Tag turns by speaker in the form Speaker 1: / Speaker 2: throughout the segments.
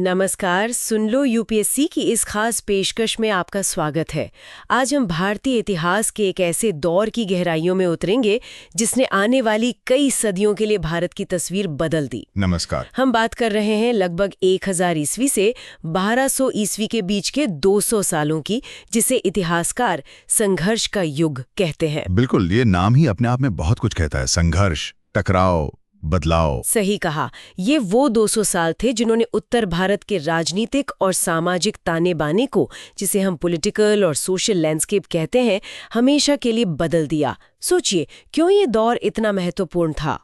Speaker 1: नमस्कार, सुन लो यूपीएससी की इस खास पेशकश में आपका स्वागत है। आज हम भारतीय इतिहास के एक ऐसे दौर की गहराइयों में उतरेंगे जिसने आने वाली कई सदियों के लिए भारत की तस्वीर बदल दी।
Speaker 2: नमस्कार।
Speaker 1: हम बात कर रहे हैं लगभग 1000 ईस्वी से 1200 ईस्वी के बीच के 200 सालों की, जिसे इतिहासकार संघर्ष का युग कहते हैं।
Speaker 2: बिल्कुल, ये नाम ही अपने आप में बहुत कुछ कहता है। संघर्ष, टकराव, बदलाव।
Speaker 1: सही कहा। ये वो 200 साल थे जिन्होंने उत्तर भारत के राजनीतिक और सामाजिक ताने बाने को, जिसे हम पॉलिटिकल और सोशल लैंडस्केप कहते हैं, हमेशा के लिए बदल दिया। सोचिए, क्यों ये दौर इतना महत्वपूर्ण था?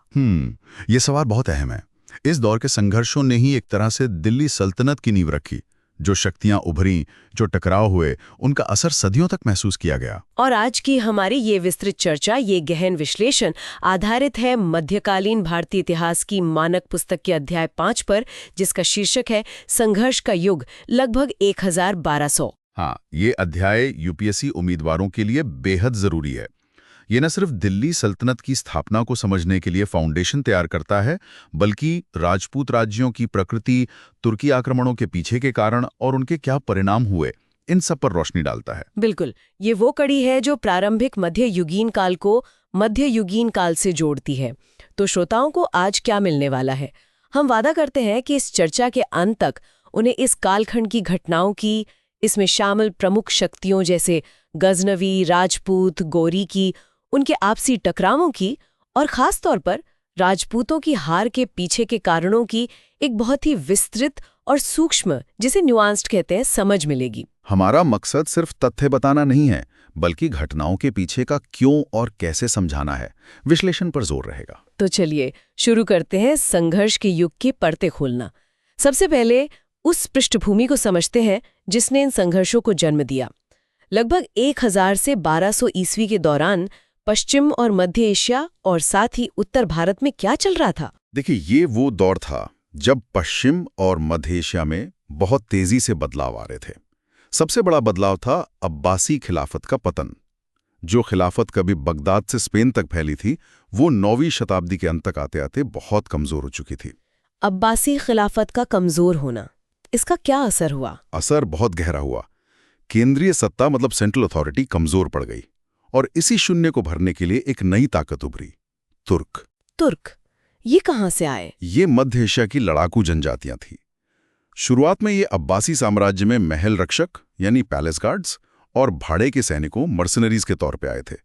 Speaker 2: ये सवाल बहुत अहम है। इस दौर के संघर्षों ने ही एक तरह से दिल्ली सल्तनत की नींव रखी। जो शक्तियां उभरी, जो टकराव हुए, उनका असर सदियों तक महसूस किया गया।
Speaker 1: और आज की हमारी ये विस्तृत चर्चा, ये गहन विश्लेषण आधारित है मध्यकालीन भारतीय इतिहास की मानक पुस्तक के अध्याय 5 पर, जिसका शीर्षक है संघर्ष का युग, लगभग 1200।
Speaker 2: हाँ, ये अध्याय यूपीएससी उम्मीदवारों के लिए बेहद जरूरी है। ये न सिर्फ दिल्ली सल्तनत की स्थापना को समझने के लिए फाउंडेशन तैयार करता है, बल्कि राजपूत राज्यों की प्रकृति, तुर्की आक्रमणों के पीछे के कारण और उनके क्या परिणाम हुए, इन सब पर रोशनी डालता है।
Speaker 1: बिल्कुल, ये वो कड़ी है जो प्रारंभिक मध्ययुगीन काल को मध्ययुगीन काल से जोड़ती है। तो श्रोताओं को आज क्या मिलने वाला है? हम वादा करते हैं कि इस चर्चा के अंत तक उन्हें इस कालखंड की घटनाओं की, इसमें शामिल प्रमुख शक्तियों जैसे गजनवी, राजपूत, गौरी की, उनके आपसी टकरावों की, और खास तौर पर राजपूतों की हार के पीछे के कारणों की एक बहुत ही विस्तृत और सूक्ष्म, जिसे न्यूआंस्ड कहते हैं, समझ मिलेगी।
Speaker 2: हमारा मकसद सिर्फ तथ्य बताना नहीं है, बल्कि घटनाओं के पीछे का क्यों और कैसे समझाना है। विश्लेषण पर जोर रहेगा।
Speaker 1: तो चलिए शुरू करते हैं संघर्ष के युग की परतें खोलना। सबसे पहले उस पृष्ठभूमि को समझते हैं जिसने इन संघर्षों को जन्म दिया। लगभग 1000 से 1200 ईस्वी के दौरान पश्चिम और मध्य एशिया और साथ ही उत्तर भारत में क्या चल रहा था?
Speaker 2: देखिए, ये वो दौर था जब पश्चिम और मध्य एशिया में बहुत तेजी से बदलाव आ रहे थे। सबसे बड़ा बदलाव था अब्बासी खिलाफत का पतन। जो खिलाफत कभी बगदाद से स्पेन तक फैली थी, वो 9वीं शताब्दी के अंत तक आते आते बहुत कमजोर हो चुकी थी।
Speaker 1: अब्बासी खिलाफत का कमजोर होना, इसका क्या असर हुआ?
Speaker 2: असर बहुत गहरा हुआ। केंद्रीय सत्ता मतलब सेंट्रल अथॉरिटी कमजोर पड़ गई और इसी शून्य को भरने के लिए एक नई ताकत उभरी, तुर्क।
Speaker 1: तुर्क, ये कहां से आए?
Speaker 2: ये मध्य एशिया की लड़ाकू जनजातियां थी। शुरुआत में ये अब्बासी साम्राज्य में महल रक्षक यानी पैलेस गार्ड्स और भाड़े के सैनिकों मर्सनरीज के तौर पे आए थे,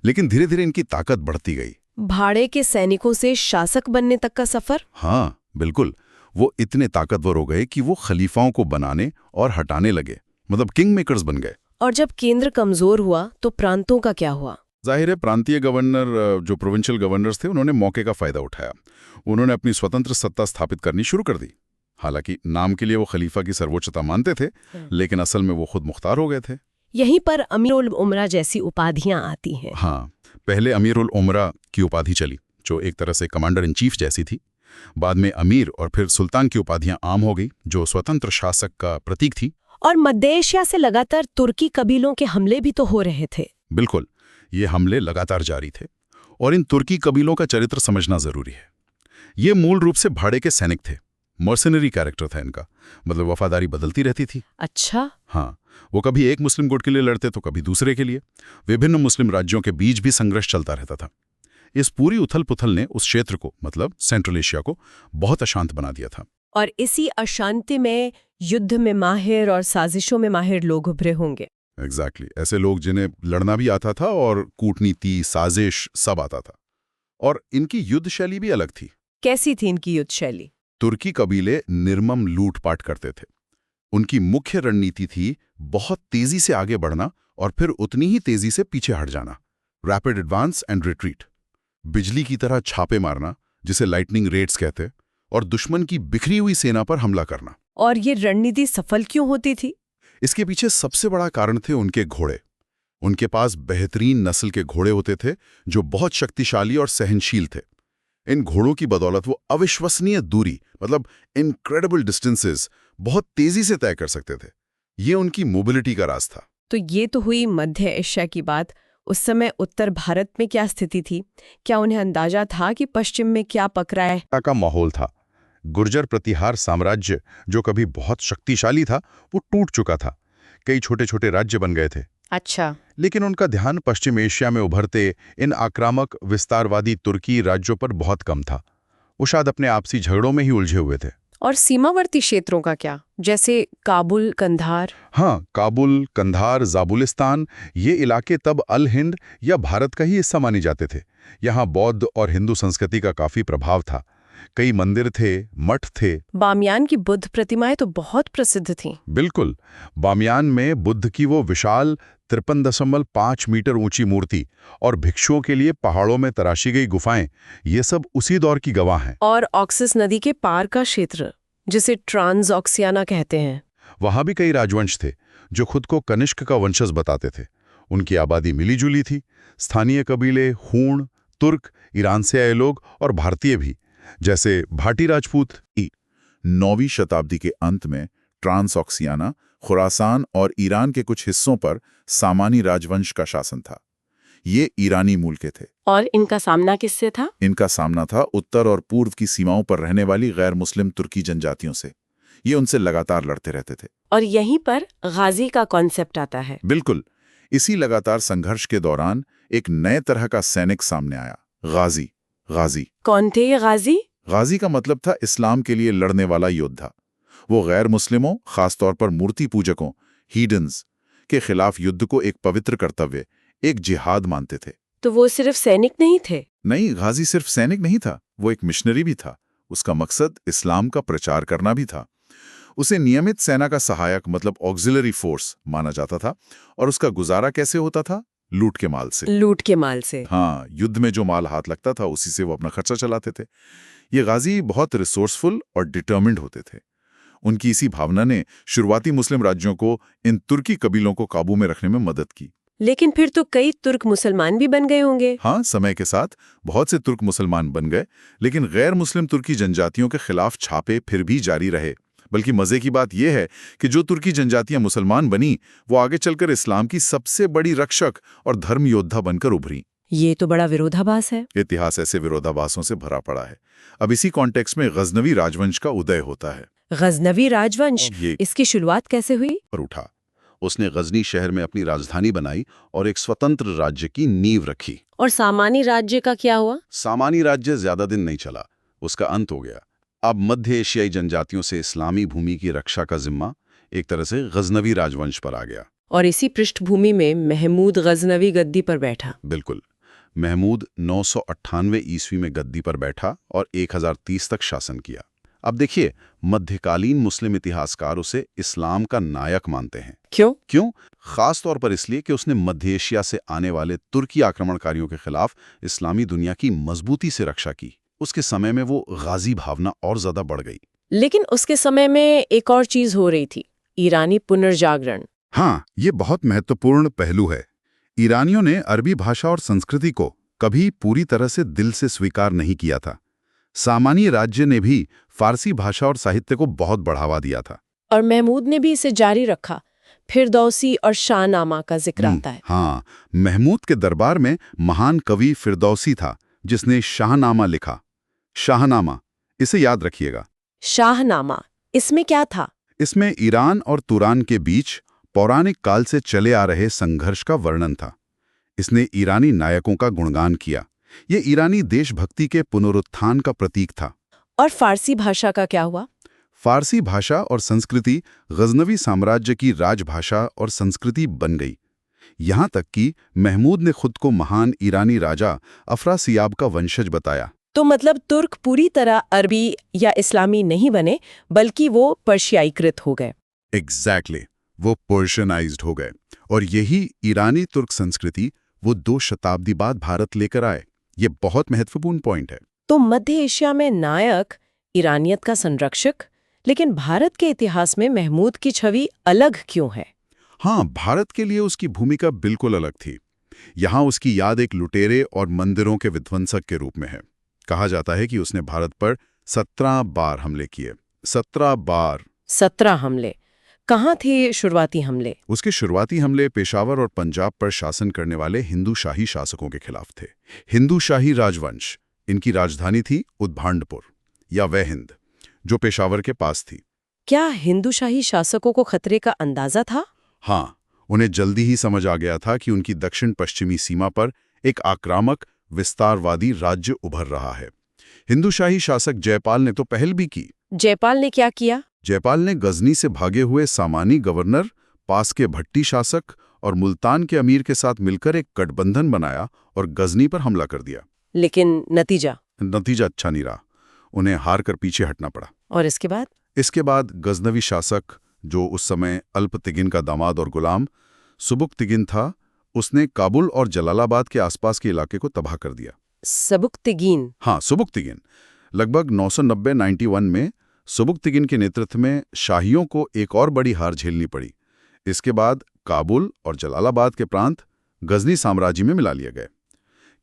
Speaker 2: लेकिन धीरे धीरे इनकी ताकत बढ़ती गई।
Speaker 1: भाड़े के सैनिकों से शासक बनने तक का सफर?
Speaker 2: हाँ बिल्कुल, वो इतने ताकतवर हो गए कि वो खलीफाओं को बनाने और हटाने लगे, मतलब किंग मेकर्स बन गए।
Speaker 1: और जब केंद्र कमजोर हुआ तो प्रांतों का क्या हुआ?
Speaker 2: जाहिर है, प्रांतीय गवर्नर, जो प्रोविंशियल गवर्नर्स थे, उन्होंने मौके का फायदा उठाया। उन्होंने अपनी स्वतंत्र सत्ता स्थापित करनी शुरू कर दी। हालांकि नाम के लिए वो खलीफा की सर्वोच्चता मानते थे, लेकिन असल में वो खुद मुख्तार हो गए थे।
Speaker 1: यहीं पर अमीरुल उमरा जैसी उपाधियां आती हैं।
Speaker 2: हाँ, पहले अमीरुल उमरा की उपाधि चली, जो एक तरह से कमांडर इन चीफ जैसी थी। बाद में अमीर और फिर सुल्तान की उपाधियां आम हो गई, जो स्वतंत्र शासक का प्रतीक थी।
Speaker 1: और मध्य एशिया से लगातार तुर्की कबीलों के हमले भी तो हो रहे थे।
Speaker 2: बिल्कुल, ये हमले लगातार जारी थे और इन तुर्की कबीलों का चरित्र समझना जरूरी है। ये मूल रूप से भाड़े के सैनिक थे, मर्सनरी कैरेक्टर था इनका, मतलब वफादारी बदलती रहती थी।
Speaker 1: अच्छा।
Speaker 2: हाँ, वो कभी एक मुस्लिम गुट के लिए लड़ते तो कभी दूसरे के लिए। विभिन्न मुस्लिम राज्यों के बीच भी संघर्ष चलता रहता था। इस पूरी उथल पुथल ने उस क्षेत्र को, मतलब सेंट्रल एशिया को, बहुत अशांत बना दिया था।
Speaker 1: और इसी अशांति में युद्ध में माहिर और साजिशों में माहिर लोग उभरे होंगे।
Speaker 2: एग्जैक्टली, ऐसे लोग जिन्हें लड़ना भी आता था और कूटनीति, साजिश सब आता था। और इनकी युद्ध शैली भी अलग थी।
Speaker 1: कैसी थी इनकी युद्ध शैली?
Speaker 2: तुर्की कबीले निर्मम लूटपाट करते थे। उनकी मुख्य रणनीति थी बहुत तेजी से आगे बढ़ना और फिर उतनी ही तेजी से पीछे हट जाना, रैपिड एडवांस एंड रिट्रीट। बिजली की तरह छापे मारना, जिसे लाइटनिंग रेड्स कहते, और दुश्मन की बिखरी हुई सेना पर हमला करना।
Speaker 1: और ये रणनीति सफल क्यों होती थी?
Speaker 2: इसके पीछे सबसे बड़ा कारण थे उनके घोड़े। उनके पास बेहतरीन नस्ल के घोड़े होते थे जो बहुत शक्तिशाली और सहनशील थे। इन घोड़ों की बदौलत वो अविश्वसनीय दूरी, मतलब इनक्रेडिबल डिस्टेंसेस, बहुत तेजी से तय कर सकते थे। ये उनकी मोबिलिटी का राज था।
Speaker 1: तो ये तो हुई मध्य एशिया की बात। उस समय उत्तर भारत में क्या स्थिति थी? क्या उन्हें अंदाजा था कि पश्चिम में क्या पक रहा है?
Speaker 2: का माहौल था। गुर्जर प्रतिहार साम्राज्य, जो कभी बहुत शक्तिशाली था, वो टूट चुका था। कई छोटे छोटे राज्य बन गए थे।
Speaker 1: अच्छा।
Speaker 2: लेकिन उनका ध्यान पश्चिम एशिया में उभरते इन आक्रामक विस्तारवादी तुर्की राज्यों पर बहुत कम था। वो शायद अपने आपसी झगड़ों में ही उलझे हुए थे।
Speaker 1: और सीमावर्ती क्षेत्रों का क्या, जैसे काबुल, कंधार?
Speaker 2: हाँ, काबुल, कंधार, जाबुलिस्तान, ये इलाके तब अल हिंद या भारत का ही हिस्सा माने जाते थे। यहाँ बौद्ध और हिंदू संस्कृति का काफी प्रभाव था। कई मंदिर थे, मठ थे।
Speaker 1: बामियान की बुद्ध प्रतिमाएं तो बहुत प्रसिद्ध थीं।
Speaker 2: बिल्कुल। बामियान में बुद्ध की वो विशाल 53.5 मीटर ऊंची मूर्ति और भिक्षुओं के लिए पहाड़ों में तराशी गई गुफाएं, ये सब उसी दौर की गवाह हैं।
Speaker 1: और ऑक्सस नदी के पार का क्षेत्र, जिसे ट्रांसऑक्सियाना कहते हैं,
Speaker 2: वहां भी कई राजवंश थे जो खुद को कनिष्क का वंशज बताते थे। उनकी आबादी मिली-जुली थी। स्थानीय कबीले हूण, तुर्क, ईरान से आए लोग और भारतीय भी, जैसे भाटी राजपूत। 9वीं शताब्दी के अंत में ट्रांसऑक्सियाना, खुरासान और ईरान के कुछ हिस्सों पर सामानी राजवंश का शासन था। ये ईरानी मूल के थे।
Speaker 1: और इनका सामना किससे था?
Speaker 2: इनका सामना था उत्तर और पूर्व की सीमाओं पर रहने वाली गैर मुस्लिम तुर्की जनजातियों से। ये उनसे लगातार लड़ते रहते थे।
Speaker 1: और यहीं पर गाजी का कॉन्सेप्ट आता है।
Speaker 2: बिल्कुल। इसी लगातार संघर्ष के दौरान एक नए तरह का सैनिक सामने आया, गाजी। गाजी
Speaker 1: कौन थे ये गाजी?
Speaker 2: गाजी का मतलब था इस्लाम के लिए लड़ने वाला योद्धा। वो गैर मुस्लिमों, खासतौर पर मूर्ति पूजकों, हीडन्स के खिलाफ युद्ध को एक पवित्र कर्तव्य, एक जिहाद मानते थे।
Speaker 1: तो वो सिर्फ सैनिक नहीं थे?
Speaker 2: नहीं, गाजी सिर्फ सैनिक नहीं था, वो एक मिशनरी भी था। उसका मकसद इस्लाम का प्रचार करना भी था। उसे नियमित सेना का सहायक, मतलब ऑक्सिलरी फोर्स माना जाता था। और उसका गुजारा कैसे होता था? लूट के माल से।
Speaker 1: लूट के माल से?
Speaker 2: हाँ, युद्ध में जो माल हाथ लगता था उसी से वो अपना खर्चा चलाते थे। ये गाजी बहुत रिसोर्सफुल और डिटर्मिन्ड होते थे। उनकी इसी भावना ने शुरुआती मुस्लिम राज्यों को इन तुर्की कबीलों को काबू में रखने में मदद की।
Speaker 1: लेकिन फिर तो कई तुर्क मुसलमान भी बन गए होंगे।
Speaker 2: हाँ, समय के साथ बहुत से तुर्क मुसलमान बन गए, लेकिन गैर मुस्लिम तुर्की जनजातियों के खिलाफ छापे फिर भी जारी रहे। बल्कि मजे की बात यह है कि जो तुर्की जनजातियां मुसलमान बनी, वो आगे चलकर इस्लाम की सबसे बड़ी रक्षक और धर्म योद्धा बनकर उभरी।
Speaker 1: ये तो बड़ा विरोधाभास है।
Speaker 2: इतिहास ऐसे विरोधाभासों से भरा पड़ा है। अब इसी कॉन्टेक्स्ट में गजनवी राजवंश का उदय होता है।
Speaker 1: गजनवी राजवंश, इसकी शुरुआत कैसे हुई?
Speaker 2: पर उठा। उसने गजनी शहर में अपनी राजधानी बनाई और एक स्वतंत्र राज्य की नींव रखी।
Speaker 1: और सामानी राज्य का क्या हुआ?
Speaker 2: सामानी राज्य ज्यादा दिन नहीं चला, उसका अंत हो गया। अब मध्य एशियाई जनजातियों से इस्लामी भूमि की रक्षा का जिम्मा एक तरह से गजनवी राजवंश पर आ गया।
Speaker 1: और इसी पृष्ठभूमि में महमूद गजनवी गद्दी पर बैठा।
Speaker 2: बिल्कुल। महमूद 998 ईस्वी में गद्दी पर बैठा और 1030 तक शासन किया। अब देखिए, मध्यकालीन मुस्लिम इतिहासकार उसे इस्लाम का नायक मानते हैं। क्यों? खास तौर पर इसलिए कि उसने मध्य एशिया से आने वाले तुर्की आक्रमणकारियों के खिलाफ इस्लामी दुनिया की मजबूती से रक्षा की। उसके समय में वो गाजी भावना और ज्यादा बढ़ गई।
Speaker 1: लेकिन उसके समय में एक और चीज हो रही थी, ईरानी पुनर्जागरण।
Speaker 2: हाँ, ये बहुत महत्वपूर्ण पहलू है। ईरानियों ने अरबी भाषा और संस्कृति को कभी पूरी तरह से दिल से स्वीकार नहीं किया था। सामानी राज्य ने भी फारसी भाषा और साहित्य को बहुत बढ़ावा दिया था।
Speaker 1: और महमूद ने भी इसे जारी रखा। फिरदौसी और शाहनामा का जिक्र आता है।
Speaker 2: हाँ, महमूद के दरबार में महान कवि फिरदौसी था, जिसने शाहनामा लिखा। शाहनामा, इसे याद रखिएगा।
Speaker 1: शाहनामा, इसमें क्या था?
Speaker 2: इसमें ईरान और तुरान के बीच पौराणिक काल से चले आ रहे संघर्ष का वर्णन था। इसने ईरानी नायकों का गुणगान किया। ये ईरानी देशभक्ति के पुनरुत्थान का प्रतीक था।
Speaker 1: और फारसी भाषा का क्या हुआ?
Speaker 2: फारसी भाषा और संस्कृति गजनवी साम्राज्य की राजभाषा और संस्कृति बन गई। यहाँ तक कि महमूद ने खुद को महान ईरानी राजा अफरासियाब का वंशज बताया।
Speaker 1: तो मतलब तुर्क पूरी तरह अरबी या इस्लामी नहीं बने, बल्कि वो पर्शियाईकृत हो गए।
Speaker 2: एग्जैक्टली, वो पर्शियनाइज्ड हो गए। और यही ईरानी तुर्क संस्कृति वो 2 शताब्दी बाद भारत लेकर आए। ये बहुत महत्वपूर्ण पॉइंट है।
Speaker 1: तो मध्य एशिया में नायक, ईरानियत का संरक्षक, लेकिन भारत के इतिहास में महमूद की छवि अलग क्यों है?
Speaker 2: हाँ, भारत के लिए उसकी भूमिका बिल्कुल अलग थी। यहाँ उसकी याद एक लुटेरे और मंदिरों के विध्वंसक के रूप में है। कहा जाता है कि उसने भारत पर 17 बार हमले किए। 17 बार।
Speaker 1: 17 हमले। कहाँ थे शुरुआती हमले?
Speaker 2: उसके शुरुआती हमले पेशावर और पंजाब पर शासन करने वाले हिंदू शाही शासकों के खिलाफ थे। हिंदू शाही राजवंश, इनकी राजधानी थी उद्भांडपुर या वह हिंद, जो पेशावर के पास थी।
Speaker 1: क्या हिंदूशाही शासकों को खतरे का अंदाजा था?
Speaker 2: हाँ, उन्हें जल्दी ही समझ आ गया था कि उनकी दक्षिण पश्चिमी सीमा पर एक आक्रामक विस्तारवादी राज्य उभर रहा है। हिंदूशाही शासक जयपाल ने तो पहल भी की।
Speaker 1: जयपाल ने क्या किया?
Speaker 2: जयपाल ने गजनी से भागे हुए सामानी गवर्नर, पास के भट्टी शासक और मुल्तान के अमीर के साथ मिलकर एक गठबंधन बनाया और गजनी पर हमला कर दिया।
Speaker 1: लेकिन नतीजा
Speaker 2: अच्छा नहीं रहा। उन्हें हार कर पीछे हटना पड़ा।
Speaker 1: और इसके बाद?
Speaker 2: इसके बाद गजनवी शासक, जो उस समय अल्प-तिगिन का दामाद और गुलाम सुबुक-तिगिन था, उसने काबुल और जलालाबाद के आसपास के इलाके को तबाह कर दिया।
Speaker 1: सबुक-तिगीन?
Speaker 2: हाँ, सुबुक-तिगिन। लगभग 990-91 में सुबुक-तिगिन के नेतृत्व में शाहियों को एक और बड़ी हार झेलनी पड़ी। इसके बाद काबुल और जलालाबाद के प्रांत गजनी साम्राज्य में मिला लिए गए।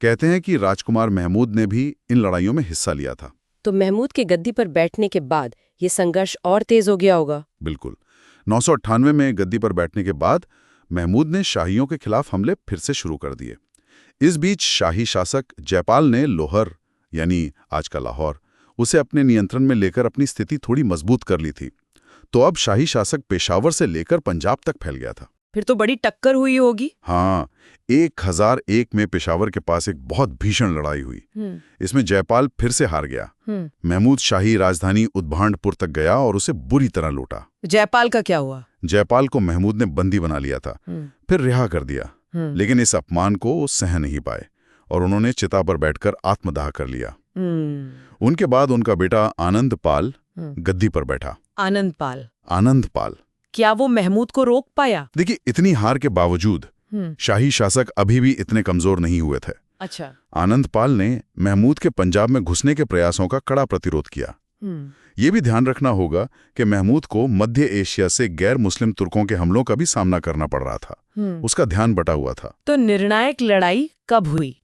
Speaker 2: कहते हैं कि राजकुमार महमूद ने भी इन लड़ाइयों में हिस्सा लिया था।
Speaker 1: तो महमूद के गद्दी पर बैठने के बाद ये संघर्ष और तेज हो गया होगा?
Speaker 2: बिल्कुल। 998 में गद्दी पर बैठने के बाद महमूद ने शाहियों के खिलाफ हमले फिर से शुरू कर दिए। इस बीच शाही शासक जयपाल ने लोहर, यानी आज का लाहौर, उसे अपने नियंत्रण में लेकर अपनी स्थिति थोड़ी मजबूत कर ली थी। तो अब शाही शासक पेशावर से लेकर पंजाब तक फैल गया था।
Speaker 1: फिर तो बड़ी टक्कर हुई होगी।
Speaker 2: हाँ, 1001 में पेशावर के पास एक बहुत भीषण लड़ाई हुई। इसमें जयपाल फिर से हार गया। महमूद शाही राजधानी उद्भांडपुर तक गया और उसे बुरी तरह लूटा।
Speaker 1: जयपाल का क्या हुआ?
Speaker 2: जयपाल को महमूद ने बंदी बना लिया था, फिर रिहा कर दिया। लेकिन इस अपमान को वो सह नहीं पाए और उन्होंने चिता पर बैठकर आत्मदाह कर लिया। उनके बाद उनका बेटा आनंदपाल गद्दी पर बैठा। आनंदपाल।
Speaker 1: क्या वो महमूद को रोक पाया?
Speaker 2: देखिए, इतनी हार के बावजूद शाही शासक अभी भी इतने कमजोर नहीं हुए थे।
Speaker 1: अच्छा।
Speaker 2: आनंदपाल ने महमूद के पंजाब में घुसने के प्रयासों का कड़ा प्रतिरोध किया। ये भी ध्यान रखना होगा कि महमूद को मध्य एशिया से गैर मुस्लिम तुर्कों के हमलों का भी सामना करना पड़ रहा था। उसका ध्यान बटा हुआ था।
Speaker 1: तो निर्णायक लड़ाई कब हुई?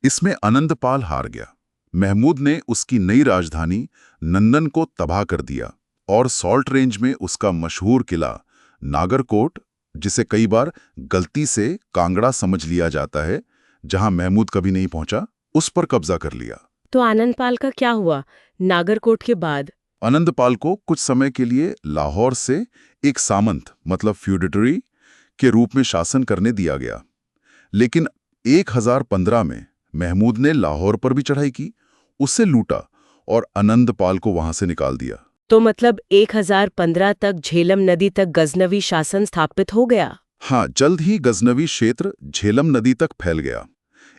Speaker 2: इसमें आनंदपाल हार गया। महमूद ने उसकी नई राजधानी नंदन को तबाह कर दिया और सॉल्ट रेंज में उसका मशहूर किला नागरकोट, जिसे कई बार गलती से कांगड़ा समझ लिया जाता है, जहां महमूद कभी नहीं पहुंचा, उस पर कब्जा कर लिया।
Speaker 1: तो आनंदपाल का क्या हुआ नागरकोट के बाद?
Speaker 2: आनंदपाल को कुछ समय के लिए लाहौर से एक सामंत, मतलब फ्यूडेटरी के रूप में शासन करने दिया गया। लेकिन 1015 में महमूद ने लाहौर पर भी चढ़ाई की, उसे लूटा और आनंदपाल को वहां से निकाल दिया।
Speaker 1: तो मतलब 1015 तक झेलम नदी तक गजनवी शासन स्थापित हो गया।
Speaker 2: हाँ, जल्द ही गजनवी क्षेत्र झेलम नदी तक फैल गया।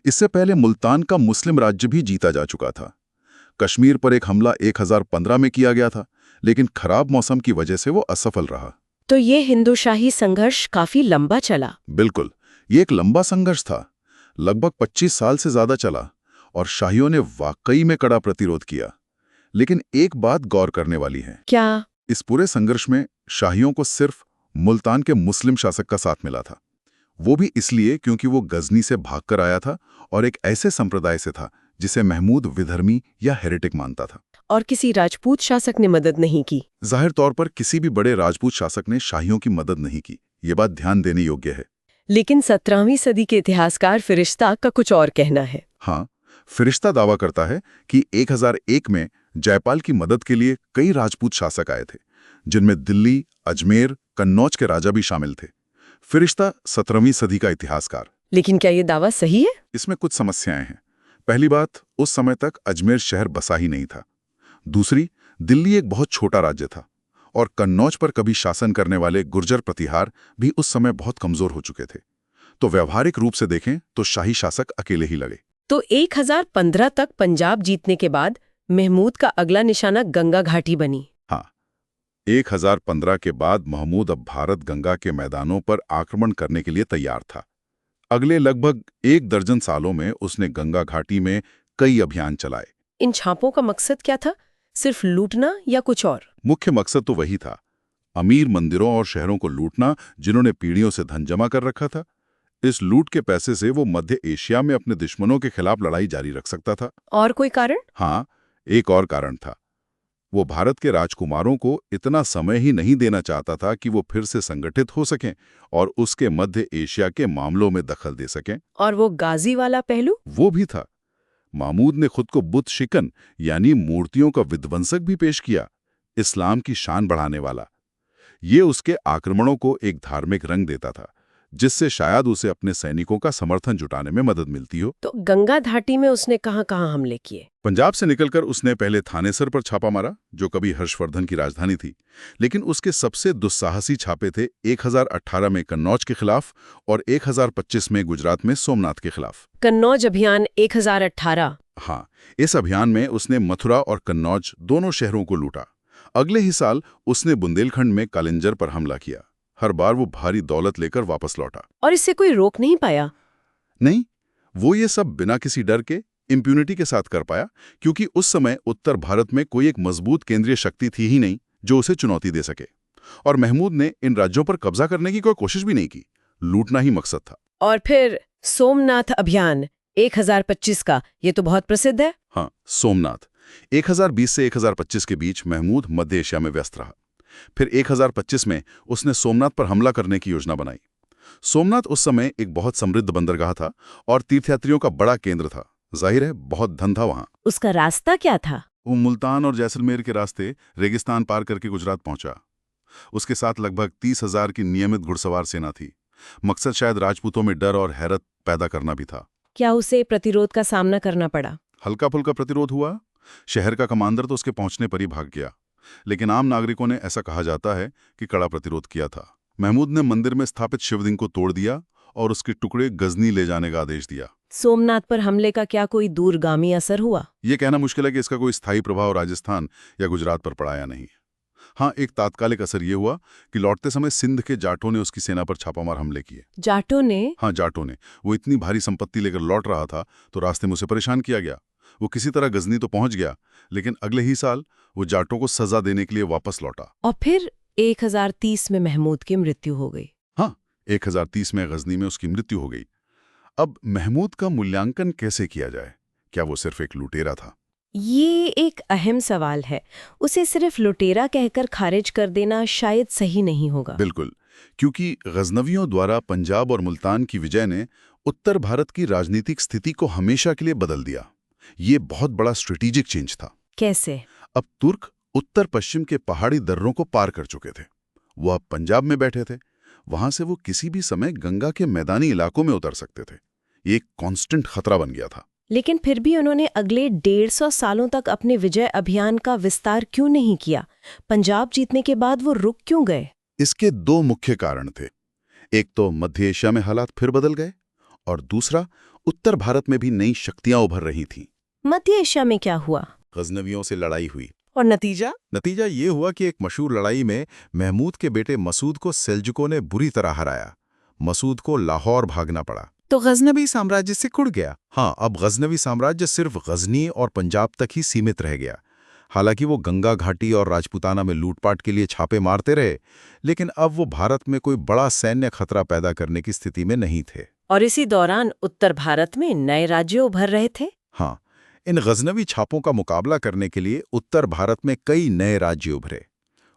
Speaker 2: इससे पहले मुल्तान का मुस्लिम राज्य भी जीता जा चुका था। कश्मीर पर एक हमला 1015 में किया गया था, लेकिन खराब मौसम की वजह से वो असफल रहा।
Speaker 1: तो ये हिंदूशाही संघर्ष काफी लंबा चला।
Speaker 2: बिल्कुल, ये एक लंबा संघर्ष था, लगभग 25 साल से ज्यादा चला और शाहियों ने वाकई में कड़ा प्रतिरोध किया। लेकिन एक बात गौर करने वाली है।
Speaker 1: क्या?
Speaker 2: इस पूरे संघर्ष में शाहियों को सिर्फ मुल्तान के मुस्लिम शासक का साथ मिला था। वो भी इसलिए क्योंकि वो गजनी से भागकर आया था और एक ऐसे संप्रदाय से था जिसे महमूद विधर्मी या हेरेटिक मानता था।
Speaker 1: और किसी राजपूत शासक ने मदद नहीं की?
Speaker 2: जाहिर तौर पर किसी भी बड़े राजपूत शासक ने शाहियों की मदद नहीं की। ये बात ध्यान देने योग्य है।
Speaker 1: लेकिन 17वीं सदी के इतिहासकार फिरिश्ता का कुछ और कहना है।
Speaker 2: हाँ, फिरिश्ता दावा करता है कि 1001 में जयपाल की मदद के लिए कई राजपूत शासक आए थे, जिनमें दिल्ली, अजमेर, कन्नौज के राजा भी शामिल थे। फिरिश्ता 17वीं सदी का इतिहासकार।
Speaker 1: लेकिन क्या ये दावा सही है?
Speaker 2: इसमें कुछ समस्याएं हैं। पहली बात, उस समय तक अजमेर शहर बसा ही नहीं था। दूसरी, दिल्ली एक बहुत छोटा राज्य था और कन्नौज पर कभी शासन करने वाले गुर्जर प्रतिहार भी उस समय बहुत कमजोर हो चुके थे। तो व्यावहारिक रूप से देखें तो शाही शासक अकेले ही लगे।
Speaker 1: तो 1015 तक पंजाब जीतने के बाद महमूद का अगला निशाना गंगा घाटी बनी।
Speaker 2: हाँ, 1015 के बाद महमूद अब भारत गंगा के मैदानों पर आक्रमण करने के लिए तैयार था। अगले लगभग 1 दर्जन सालों में उसने गंगा घाटी में कई अभियान चलाए।
Speaker 1: इन छापों का मकसद क्या था? सिर्फ लूटना या कुछ और?
Speaker 2: मुख्य मकसद तो वही था, अमीर मंदिरों और शहरों को लूटना जिन्होंने पीढ़ियों से धन जमा कर रखा था। इस लूट के पैसे से वो मध्य एशिया में अपने दुश्मनों के खिलाफ लड़ाई जारी रख सकता था।
Speaker 1: और कोई कारण?
Speaker 2: हाँ, एक और कारण था। वो भारत के राजकुमारों को इतना समय ही नहीं देना चाहता था कि वो फिर से संगठित हो सकें और उसके मध्य एशिया के मामलों में दखल दे सकें।
Speaker 1: और वो गाजी वाला पहलू?
Speaker 2: वो भी था। महमूद ने खुद को बुत शिकन यानी मूर्तियों का विध्वंसक भी पेश किया, इस्लाम की शान बढ़ाने वाला। ये उसके आक्रमणों को एक धार्मिक रंग देता था, जिससे शायद उसे अपने सैनिकों का समर्थन जुटाने में मदद मिलती हो।
Speaker 1: तो गंगा घाटी में उसने कहाँ-कहाँ हमले किए?
Speaker 2: पंजाब से निकलकर उसने पहले थानेसर पर छापा मारा, जो कभी हर्षवर्धन की राजधानी थी। लेकिन उसके सबसे दुस्साहसी छापे थे 1018 में कन्नौज के खिलाफ और 1025 में गुजरात में सोमनाथ के खिलाफ।
Speaker 1: कन्नौज अभियान 1018।
Speaker 2: हाँ, इस अभियान में उसने मथुरा और कन्नौज दोनों शहरों को लूटा। अगले ही साल उसने बुंदेलखंड में कालिंजर पर हमला किया। हर बार वो भारी दौलत लेकर वापस लौटा।
Speaker 1: और इससे कोई रोक नहीं पाया?
Speaker 2: नहीं, वो ये सब बिना किसी डर के इम्प्यूनिटी के साथ कर पाया, क्योंकि उस समय उत्तर भारत में कोई एक मजबूत केंद्रीय शक्ति थी ही नहीं जो उसे चुनौती दे सके। और महमूद ने इन राज्यों पर कब्जा करने की कोई कोशिश भी नहीं की। लूटना ही मकसद था।
Speaker 1: और फिर सोमनाथ अभियान 1025 का, ये तो बहुत प्रसिद्ध है।
Speaker 2: हाँ, सोमनाथ 1020 से 1025 के बीच महमूद मध्य एशिया में व्यस्त रहा। फिर 1025 में उसने सोमनाथ पर हमला करने की योजना बनाई। सोमनाथ उस समय एक बहुत समृद्ध बंदरगाह था और तीर्थयात्रियों का बड़ा केंद्र था। जाहिर है, बहुत धन था वहां।
Speaker 1: उसका रास्ता क्या था?
Speaker 2: वो मुल्तान और जैसलमेर के रास्ते रेगिस्तान पार करके गुजरात पहुंचा। उसके साथ लगभग 30,000 की नियमित घुड़सवार सेना थी। मकसद शायद राजपूतों में डर और हैरत पैदा करना भी था।
Speaker 1: क्या उसे प्रतिरोध का सामना करना पड़ा?
Speaker 2: हल्का फुल्का प्रतिरोध हुआ। शहर का कमांडर तो उसके पहुंचने पर ही भाग गया, लेकिन आम नागरिकों ने, ऐसा कहा जाता है, कि कड़ा प्रतिरोध किया था। महमूद ने मंदिर में स्थापित शिवलिंग को तोड़ दिया और उसके टुकड़े गजनी ले जाने का आदेश दिया।
Speaker 1: सोमनाथ पर हमले का क्या कोई दूरगामी असर हुआ?
Speaker 2: यह कहना मुश्किल है कि इसका कोई स्थायी प्रभाव राजस्थान या गुजरात पर पड़ा या नहीं। हाँ, एक तात्कालिक असर यह हुआ कि लौटते समय सिंध के जाटों ने उसकी सेना पर छापामार हमले किए।
Speaker 1: जाटों ने?
Speaker 2: हाँ, जाटों ने। वो इतनी भारी संपत्ति लेकर लौट रहा था तो रास्ते में उसे परेशान किया गया। वो किसी तरह गजनी तो पहुंच गया, लेकिन अगले ही साल वो जाटों को सजा देने के लिए वापस लौटा।
Speaker 1: और फिर 1030 में महमूद की मृत्यु हो गई।
Speaker 2: हाँ, 1030 में गजनी में उसकी मृत्यु हो गई। अब महमूद का मूल्यांकन कैसे किया जाए? क्या वो सिर्फ एक लुटेरा था?
Speaker 1: ये एक अहम सवाल है। उसे सिर्फ लुटेरा कहकर खारिज कर देना शायद सही नहीं होगा।
Speaker 2: बिल्कुल, क्योंकि गजनवियों द्वारा पंजाब और मुल्तान की विजय ने उत्तर भारत की राजनीतिक स्थिति को हमेशा के लिए बदल दिया। ये बहुत बड़ा स्ट्रेटेजिक चेंज था।
Speaker 1: कैसे?
Speaker 2: अब तुर्क उत्तर पश्चिम के पहाड़ी दर्रों को पार कर चुके थे। वो अब पंजाब में बैठे थे। वहां से वो किसी भी समय गंगा के मैदानी इलाकों में उतर सकते थे। ये एक कांस्टेंट खतरा बन गया था।
Speaker 1: लेकिन फिर भी उन्होंने अगले 150 सालों तक अपने विजय अभियान का विस्तार क्यों नहीं किया? पंजाब जीतने के बाद वो रुक क्यों गए?
Speaker 2: इसके दो मुख्य कारण थे। एक तो मध्य एशिया में हालात फिर बदल गए, और दूसरा, उत्तर भारत में भी नई शक्तियां उभर रही थीं।
Speaker 1: मध्य एशिया में क्या हुआ?
Speaker 2: गजनवियों से लड़ाई हुई।
Speaker 1: और नतीजा?
Speaker 2: नतीजा ये हुआ कि एक मशहूर लड़ाई में महमूद के बेटे मसूद को सेल्जुकों ने बुरी तरह हराया। मसूद को लाहौर भागना पड़ा, तो गजनवी साम्राज्य से कुड़ गया। हाँ, अब गजनवी साम्राज्य सिर्फ गजनी और पंजाब तक ही सीमित रह गया। हालांकि वो गंगा घाटी और राजपूताना में लूटपाट के लिए छापे मारते रहे, लेकिन अब वो भारत में कोई बड़ा सैन्य खतरा पैदा करने की स्थिति में नहीं थे।
Speaker 1: और इसी दौरान उत्तर भारत में नए राज्य उभर रहे थे।
Speaker 2: हाँ, इन गजनवी छापों का मुकाबला करने के लिए उत्तर भारत में कई नए राज्य उभरे,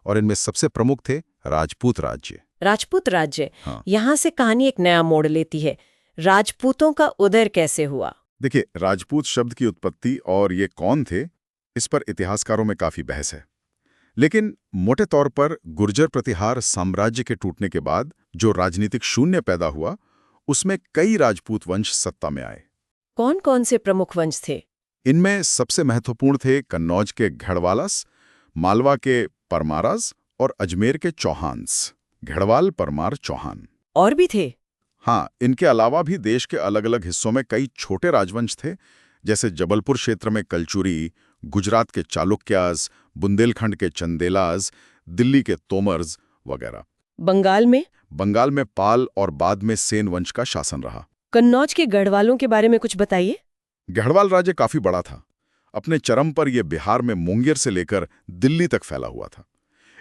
Speaker 2: और इनमें सबसे प्रमुख थे राजपूत राज्य।
Speaker 1: राजपूत राज्य।
Speaker 2: हाँ।
Speaker 1: यहाँ से कहानी एक नया मोड़ लेती है। राजपूतों का उदय कैसे हुआ?
Speaker 2: देखिए, राजपूत शब्द की उत्पत्ति और ये कौन थे, इस पर इतिहासकारों में काफी बहस है। लेकिन मोटे तौर पर गुर्जर प्रतिहार साम्राज्य के टूटने के बाद जो राजनीतिक शून्य पैदा हुआ, उसमें कई राजपूत वंश सत्ता में आए।
Speaker 1: कौन कौन से प्रमुख वंश थे?
Speaker 2: इनमें सबसे महत्वपूर्ण थे कन्नौज के घड़वालस, मालवा के परमाराज और अजमेर के चौहान्स। घड़वाल, परमार, चौहान।
Speaker 1: और भी थे?
Speaker 2: हाँ, इनके अलावा भी देश के अलग अलग हिस्सों में कई छोटे राजवंश थे, जैसे जबलपुर क्षेत्र में कलचुरी, गुजरात के चालुक्याज, बुंदेलखंड के चंदेलाज, दिल्ली के तोमर्स वगैरह।
Speaker 1: बंगाल में?
Speaker 2: बंगाल में पाल और बाद में सेन वंश का शासन रहा।
Speaker 1: कन्नौज के गढ़वालों के बारे में कुछ बताइए।
Speaker 2: गढ़वाल राज्य काफी बड़ा था। अपने चरम पर यह बिहार में मुंगेर से लेकर दिल्ली तक फैला हुआ था।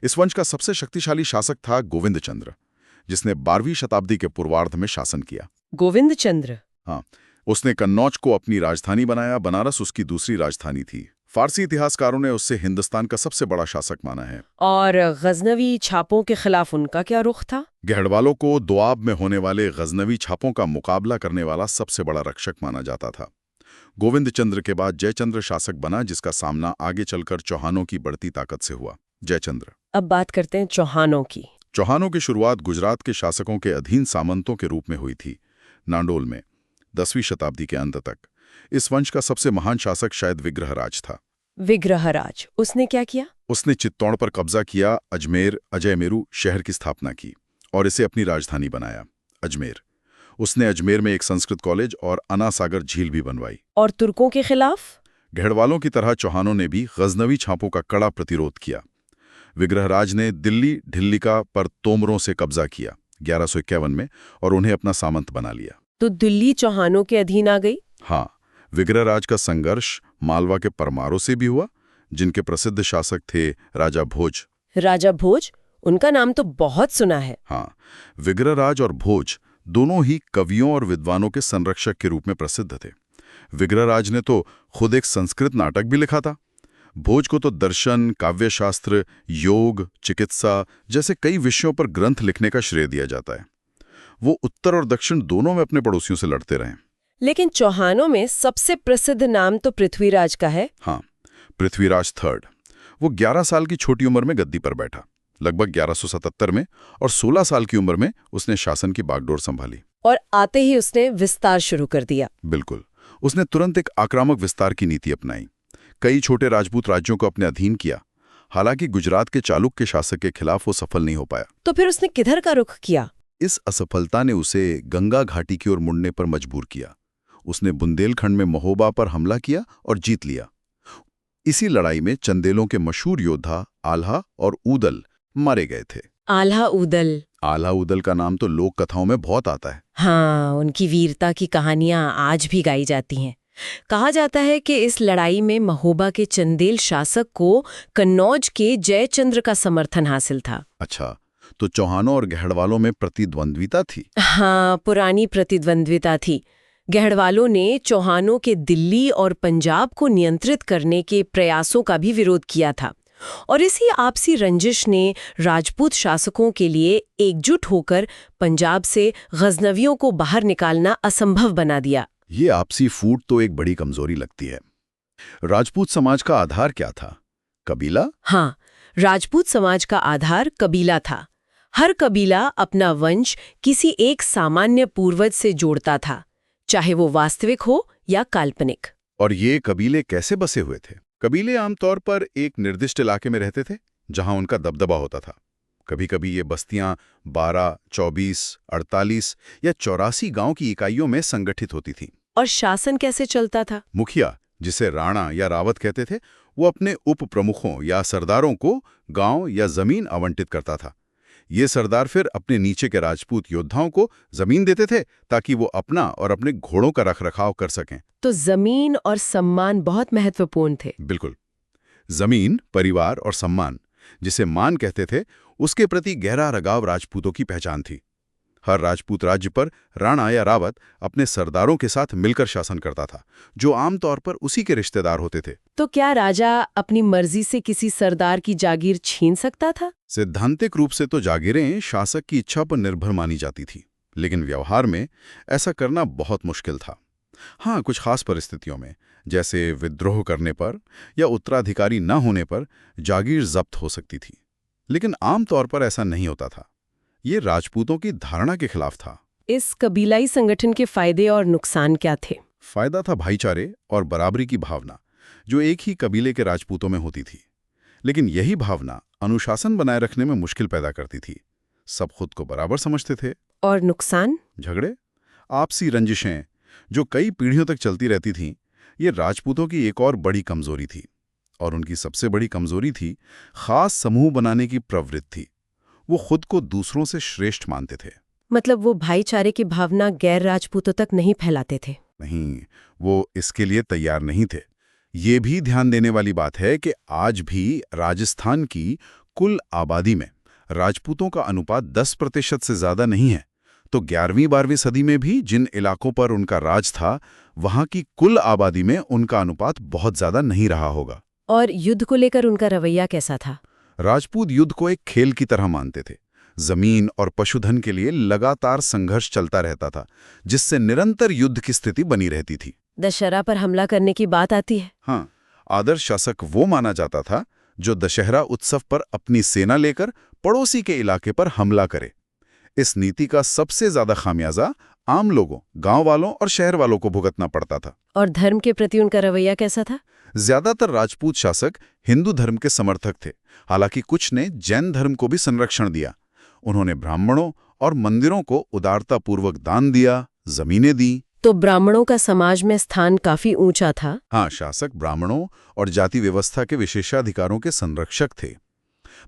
Speaker 2: इस वंश का सबसे शक्तिशाली शासक था गोविंद चंद्र, जिसने 12वीं शताब्दी के पूर्वार्ध में शासन किया।
Speaker 1: गोविंद चंद्र?
Speaker 2: हाँ, उसने कन्नौज को अपनी राजधानी बनाया। बनारस उसकी दूसरी राजधानी थी। फारसी इतिहासकारों ने उससे हिंदुस्तान का सबसे बड़ा शासक माना है।
Speaker 1: और गजनवी छापों के खिलाफ उनका क्या रुख था?
Speaker 2: गढ़वालों को दोआब में होने वाले गजनवी छापों का मुकाबला करने वाला सबसे बड़ा रक्षक माना जाता था। गोविंद चंद्र के बाद जयचंद्र शासक बना, जिसका सामना आगे चलकर चौहानों की बढ़ती ताकत से हुआ। जयचंद्र।
Speaker 1: अब बात करते हैं चौहानों की।
Speaker 2: चौहानों की शुरुआत गुजरात के शासकों के अधीन सामंतों के रूप में हुई थी, नांडोल में, 10वीं शताब्दी के अंत तक। इस वंश का सबसे महान शासक शायद विग्रहराज था।
Speaker 1: विग्रहराज, उसने क्या किया?
Speaker 2: उसने चित्तौड़ पर कब्जा किया, अजमेर, अजयमेरू शहर की स्थापना की और इसे अपनी राजधानी बनाया, अजमेर। उसने अजमेर में एक संस्कृत कॉलेज और अन्ना सागर झील भी बनवाई।
Speaker 1: और तुर्कों के खिलाफ?
Speaker 2: घेड़वालों की तरह चौहानों ने भी गजनवी छापों का कड़ा प्रतिरोध किया। विग्रहराज ने दिल्ली ढिल्लिका पर तोमरों से कब्जा किया 1151 में और उन्हें अपना सामंत बना लिया।
Speaker 1: तो दिल्ली चौहानों के अधीन आ गई?
Speaker 2: हाँ, विग्रहराज का संघर्ष मालवा के परमारों से भी हुआ, जिनके प्रसिद्ध शासक थे राजा भोज।
Speaker 1: राजा भोज, उनका नाम तो बहुत सुना है।
Speaker 2: हाँ, विग्रहराज और भोज दोनों ही कवियों और विद्वानों के संरक्षक के रूप में प्रसिद्ध थे। विग्रहराज ने तो खुद एक संस्कृत नाटक भी लिखा था। भोज को तो दर्शन, काव्यशास्त्र, योग, चिकित्सा जैसे कई विषयों पर ग्रंथ लिखने का श्रेय दिया जाता है। वो उत्तर और दक्षिण दोनों में अपने पड़ोसियों से लड़ते रहे।
Speaker 1: लेकिन चौहानों में सबसे प्रसिद्ध नाम तो पृथ्वीराज का है।
Speaker 2: हाँ, पृथ्वीराज थर्ड। वो 11 साल की छोटी उम्र में गद्दी पर बैठा, लगभग 1177 में, और 16 साल की उम्र में उसने शासन की बागडोर संभाली।
Speaker 1: और आते ही उसने विस्तार शुरू कर दिया।
Speaker 2: बिल्कुल, उसने तुरंत एक आक्रामक विस्तार की नीति अपनाई। कई छोटे राजपूत राज्यों को अपने अधीन किया। हालांकि गुजरात के चालुक्य शासक के खिलाफ वो सफल नहीं हो पाया।
Speaker 1: तो फिर उसने किधर का रुख किया?
Speaker 2: इस असफलता ने उसे गंगा घाटी की ओर मुड़ने पर मजबूर किया। उसने बुंदेलखंड में महोबा पर हमला किया और जीत लिया। इसी लड़ाई में चंदेलों के मशहूर योद्धा आल्हा और ऊदल मारे गए थे।
Speaker 1: आल्हा ऊदल?
Speaker 2: आल्हा ऊदल का नाम तो लोक कथाओं में बहुत आता है।
Speaker 1: हाँ, उनकी वीरता की कहानियां आज भी गाई जाती हैं। कहा जाता है कि इस लड़ाई में महोबा के चंदेल शासक को कन्नौज के जयचंद्र का समर्थन हासिल था।
Speaker 2: अच्छा, तो चौहानों और गहड़वालों में प्रतिद्वंद्विता थी?
Speaker 1: हाँ, पुरानी प्रतिद्वंद्विता थी। गहड़वालों ने चौहानों के दिल्ली और पंजाब को नियंत्रित करने के प्रयासों का भी विरोध किया था, और इसी आपसी रंजिश ने राजपूत शासकों के लिए एकजुट होकर पंजाब से गजनवियों को बाहर निकालना असंभव बना दिया।
Speaker 2: ये आपसी फूट तो एक बड़ी कमजोरी लगती है। राजपूत समाज का आधार क्या था? कबीला?
Speaker 1: हाँ, राजपूत समाज का आधार कबीला था। हर कबीला अपना वंश किसी एक सामान्य पूर्वज से जोड़ता था, चाहे वो वास्तविक हो या काल्पनिक।
Speaker 2: और ये कबीले कैसे बसे हुए थे? कबीले आमतौर पर एक निर्दिष्ट इलाके में रहते थे, जहां उनका दबदबा होता था। कभी कभी ये बस्तियां 12, 24, 48 या 84 गांव की इकाइयों में संगठित होती थीं।
Speaker 1: और शासन कैसे चलता था?
Speaker 2: मुखिया, जिसे राणा या रावत कहते थे, वो अपने उप प्रमुखों या सरदारों को गांव या जमीन आवंटित करता था। ये सरदार फिर अपने नीचे के राजपूत योद्धाओं को जमीन देते थे ताकि वो अपना और अपने घोड़ों का रखरखाव कर सकें।
Speaker 1: तो जमीन और सम्मान बहुत महत्वपूर्ण थे।
Speaker 2: बिल्कुल। जमीन, परिवार और सम्मान, जिसे मान कहते थे, उसके प्रति गहरा लगाव राजपूतों की पहचान थी। हर राजपूत राज्य पर राणा या रावत अपने सरदारों के साथ मिलकर शासन करता था, जो आमतौर पर उसी के रिश्तेदार होते थे।
Speaker 1: तो क्या राजा अपनी मर्जी से किसी सरदार की जागीर छीन सकता था?
Speaker 2: सैद्धांतिक रूप से तो जागीरें शासक की इच्छा पर निर्भर मानी जाती थी, लेकिन व्यवहार में ऐसा करना बहुत मुश्किल था। हाँ, कुछ खास परिस्थितियों में, जैसे विद्रोह करने पर या उत्तराधिकारी न होने पर जागीर जब्त हो सकती थी, लेकिन आमतौर पर ऐसा नहीं होता था। ये राजपूतों की धारणा के खिलाफ था।
Speaker 1: इस कबीलाई संगठन के फायदे और नुकसान क्या थे?
Speaker 2: फायदा था भाईचारे और बराबरी की भावना, जो एक ही कबीले के राजपूतों में होती थी। लेकिन यही भावना अनुशासन बनाए रखने में मुश्किल पैदा करती थी। सब खुद को बराबर समझते थे।
Speaker 1: और नुकसान?
Speaker 2: झगड़े, आपसी रंजिशें, जो कई पीढ़ियों तक चलती रहती थीं, ये राजपूतों की एक और बड़ी कमजोरी थी। और उनकी सबसे बड़ी कमजोरी थी खास समूह बनाने की प्रवृत्ति। वो खुद को दूसरों से श्रेष्ठ मानते थे।
Speaker 1: मतलब वो भाईचारे की भावना गैर राजपूतों तक नहीं फैलाते थे?
Speaker 2: नहीं, वो इसके लिए तैयार नहीं थे। ये भी ध्यान देने वाली बात है कि आज भी राजस्थान की कुल आबादी में राजपूतों का अनुपात 10% से ज्यादा नहीं है। तो 11वीं-12वीं सदी में भी जिन इलाकों पर उनका राज था, वहां की कुल आबादी में उनका अनुपात बहुत ज्यादा नहीं रहा होगा।
Speaker 1: और युद्ध को लेकर उनका रवैया कैसा था?
Speaker 2: राजपूत युद्ध को एक खेल की तरह मानते थे। जमीन और पशुधन के लिए लगातार संघर्ष चलता रहता था, जिससे निरंतर युद्ध की स्थिति बनी रहती थी।
Speaker 1: दशहरा पर हमला करने की बात आती है।
Speaker 2: हाँ, आदर्श शासक वो माना जाता था जो दशहरा उत्सव पर अपनी सेना लेकर पड़ोसी के इलाके पर हमला करे। इस नीति का सबसे ज्यादा खामियाजा आम लोगों, गांव वालों और शहर वालों को भुगतना पड़ता था।
Speaker 1: और धर्म के प्रति उनका रवैया कैसा था?
Speaker 2: ज्यादातर राजपूत शासक हिंदू धर्म के समर्थक थे, हालांकि कुछ ने जैन धर्म को भी संरक्षण दिया। उन्होंने ब्राह्मणों और मंदिरों को उदारतापूर्वक दान दिया, जमीनें दी।
Speaker 1: तो ब्राह्मणों का समाज में स्थान काफी ऊंचा था।
Speaker 2: हाँ, शासक ब्राह्मणों और जाति व्यवस्था के विशेषाधिकारों के संरक्षक थे।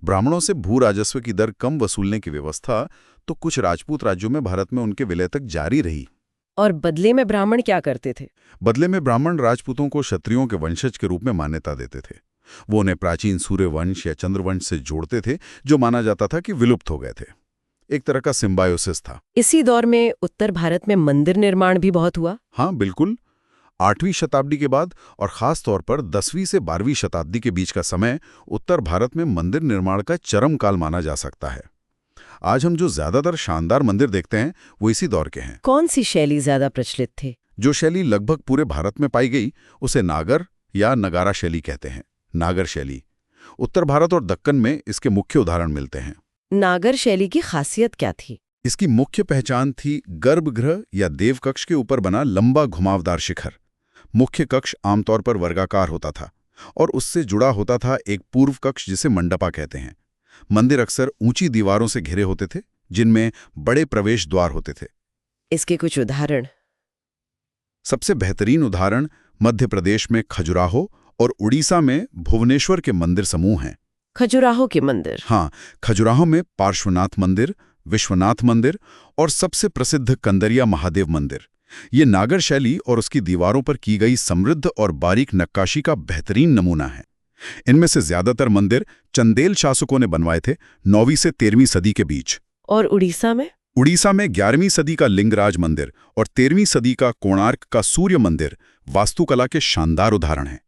Speaker 2: ब्राह्मणों से भू राजस्व की दर कम वसूलने की व्यवस्था तो कुछ राजपूत राज्यों में भारत में उनके विलय तक जारी रही।
Speaker 1: और बदले में ब्राह्मण क्या करते थे?
Speaker 2: बदले में ब्राह्मण राजपूतों को क्षत्रियों के वंशज के रूप में मान्यता देते थे। वो उन्हें प्राचीन सूर्यवंश या चंद्रवंश से जोड़ते थे, जो माना जाता था कि विलुप्त हो गए थे। एक तरह का सिम्बायोसिस था।
Speaker 1: इसी दौर में उत्तर भारत में मंदिर निर्माण भी बहुत हुआ।
Speaker 2: हाँ बिल्कुल। 8वीं शताब्दी के बाद और खास तौर पर 10वीं से 12वीं शताब्दी के बीच का समय उत्तर भारत में मंदिर निर्माण का चरम काल माना जा सकता है। आज हम जो ज्यादातर शानदार मंदिर देखते हैं वो इसी दौर के हैं।
Speaker 1: कौन सी शैली ज्यादा प्रचलित थी?
Speaker 2: जो शैली लगभग पूरे भारत में पाई गई उसे नागर या नगारा शैली कहते हैं। नागर शैली उत्तर भारत और दक्कन में इसके मुख्य उदाहरण मिलते हैं।
Speaker 1: नागर शैली की खासियत क्या थी?
Speaker 2: इसकी मुख्य पहचान थी गर्भगृह या देवकक्ष के ऊपर बना लंबा घुमावदार शिखर। मुख्य कक्ष आमतौर पर वर्गाकार होता था और उससे जुड़ा होता था एक पूर्व कक्ष जिसे मंडपा कहते हैं। मंदिर अक्सर ऊंची दीवारों से घिरे होते थे जिनमें बड़े प्रवेश द्वार होते थे।
Speaker 1: इसके कुछ उदाहरण?
Speaker 2: सबसे बेहतरीन उदाहरण मध्य प्रदेश में खजुराहो और उड़ीसा में भुवनेश्वर के मंदिर समूह हैं।
Speaker 1: खजुराहो के मंदिर?
Speaker 2: हाँ, खजुराहो में पार्श्वनाथ मंदिर, विश्वनाथ मंदिर और सबसे प्रसिद्ध कंदरिया महादेव मंदिर। ये नागर शैली और उसकी दीवारों पर की गई समृद्ध और बारीक नक्काशी का बेहतरीन नमूना है। इनमें से ज्यादातर मंदिर चंदेल शासकों ने बनवाए थे 9वीं से 13वीं सदी के बीच।
Speaker 1: और उड़ीसा में?
Speaker 2: उड़ीसा में 11वीं सदी का लिंगराज मंदिर और 13वीं सदी का कोणार्क का सूर्य मंदिर वास्तुकला के शानदार उदाहरण हैं।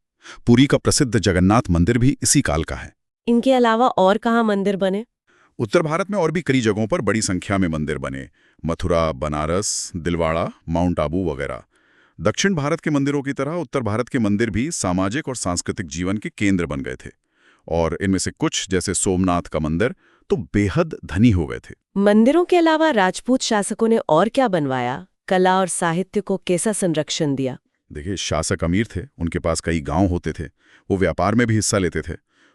Speaker 2: पुरी का प्रसिद्ध जगन्नाथ मंदिर भी इसी काल का है।
Speaker 1: इनके अलावा और कहाँ मंदिर बने?
Speaker 2: उत्तर भारत में और भी कई जगहों पर बड़ी संख्या में मंदिर बने। मथुरा, बनारस, दिलवाड़ा, माउंट आबू वगैरह। दक्षिण भारत के मंदिरों की तरह उत्तर भारत के मंदिर भी सामाजिक और सांस्कृतिक जीवन के केंद्र बन गए थे। और इनमें से कुछ, जैसे सोमनाथ का मंदिर, तो बेहद धनी हो गए थे।
Speaker 1: मंदिरों के अलावा राजपूत शासकों ने और क्या बनवाया? कला और साहित्य को कैसा संरक्षण दिया?
Speaker 2: देखिए, शासक अमीर थे, उनके पास कई गांव होते थे, वो व्यापार में भी हिस्सा लेते थे।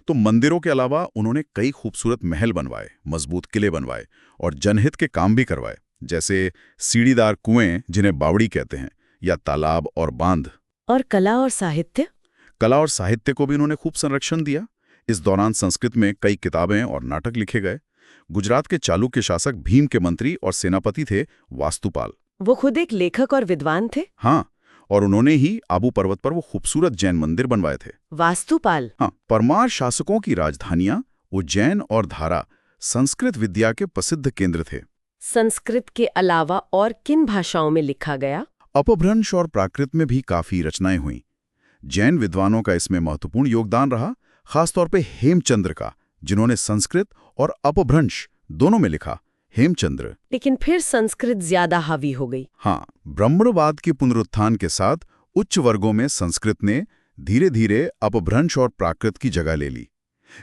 Speaker 2: तो मंदिरों के अलावा उन्होंने कई खूबसूरत महल बनवाए, मजबूत किले बनवाए और जनहित के काम भी करवाए, जैसे सीढ़ीदार कुएं जिन्हें बावड़ी कहते हैं, या तालाब और बांध।
Speaker 1: और कला और साहित्य?
Speaker 2: कला और साहित्य को भी उन्होंने खूब संरक्षण दिया। इस दौरान संस्कृत में कई किताबें और नाटक लिखे गए। गुजरात के चालुक्य शासक भीम के मंत्री और सेनापति थे वास्तुपाल।
Speaker 1: वो खुद एक लेखक और विद्वान थे?
Speaker 2: हाँ, और उन्होंने ही आबू पर्वत पर वो खूबसूरत जैन मंदिर बनवाए थे।
Speaker 1: वास्तुपाल?
Speaker 2: हाँ, परमार शासकों की राजधानियां उज्जैन और धारा संस्कृत विद्या के प्रसिद्ध केंद्र थे।
Speaker 1: संस्कृत के अलावा और किन भाषाओं में लिखा गया?
Speaker 2: अपभ्रंश और प्राकृत में भी काफी रचनाएं हुईं। जैन विद्वानों का इसमें महत्वपूर्ण योगदान रहा, खासतौर पे हेमचंद्र का, जिन्होंने संस्कृत और अपभ्रंश दोनों में लिखा। हेमचंद्र।
Speaker 1: लेकिन फिर संस्कृत ज्यादा हावी हो गई।
Speaker 2: हाँ, ब्रह्मवाद के पुनरुत्थान के साथ उच्च वर्गों में संस्कृत ने धीरे धीरे अपभ्रंश और प्राकृत की जगह ले ली।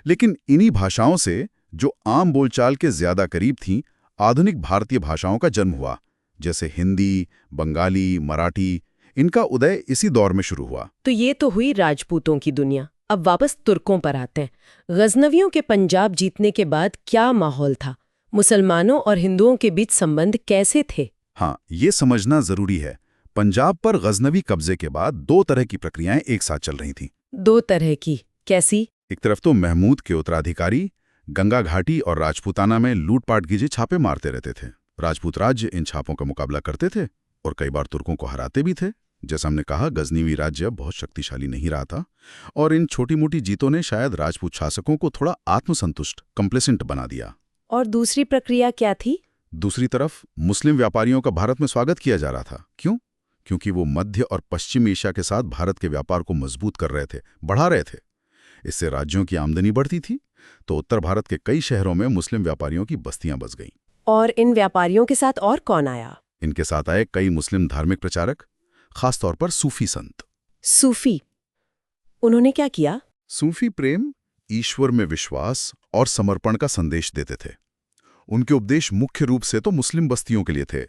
Speaker 2: लेकिन इन्हीं भाषाओं से, जो आम बोलचाल के ज्यादा करीब थीं, आधुनिक भारतीय भाषाओं का जन्म हुआ, जैसे हिंदी, बंगाली, मराठी। इनका उदय इसी दौर में शुरू हुआ।
Speaker 1: तो ये तो हुई राजपूतों की दुनिया। अब वापस तुर्कों पर आते हैं। गजनवियों के पंजाब जीतने के बाद क्या माहौल था? मुसलमानों और हिंदुओं के बीच संबंध कैसे थे?
Speaker 2: हाँ, ये समझना जरूरी है। पंजाब पर गजनवी कब्जे के बाद दो तरह की प्रक्रियाएं एक साथ चल रही थीं।
Speaker 1: दो तरह की? कैसी?
Speaker 2: एक तरफ तो महमूद के उत्तराधिकारी गंगा घाटी और राजपूताना में लूटपाट कीजिए छापे मारते रहते थे। राजपूत राज्य इन छापों का मुकाबला करते थे और कई बार तुर्कों को हराते भी थे। जैसा हमने कहा, गजनीवी राज्य बहुत शक्तिशाली नहीं रहा था और इन छोटी मोटी जीतों ने शायद राजपूत शासकों को थोड़ा आत्मसंतुष्ट, कंप्लेसेंट बना दिया।
Speaker 1: और दूसरी प्रक्रिया क्या थी?
Speaker 2: दूसरी तरफ मुस्लिम व्यापारियों का भारत में स्वागत किया जा रहा था। क्यों? क्योंकि वो मध्य और पश्चिम एशिया के साथ भारत के व्यापार को मजबूत कर रहे थे, बढ़ा रहे थे। इससे राज्यों की आमदनी बढ़ती थी, तो उत्तर भारत के कई शहरों में मुस्लिम व्यापारियों की बस्तियां बस गईं।
Speaker 1: और इन व्यापारियों के साथ और कौन आया?
Speaker 2: इनके साथ आए कई मुस्लिम धार्मिक प्रचारक, खासतौर पर सूफी संत।
Speaker 1: सूफी? उन्होंने क्या किया?
Speaker 2: सूफी प्रेम ईश्वर में विश्वास और समर्पण का संदेश देते थे। उनके उपदेश मुख्य रूप से तो मुस्लिम बस्तियों के लिए थे,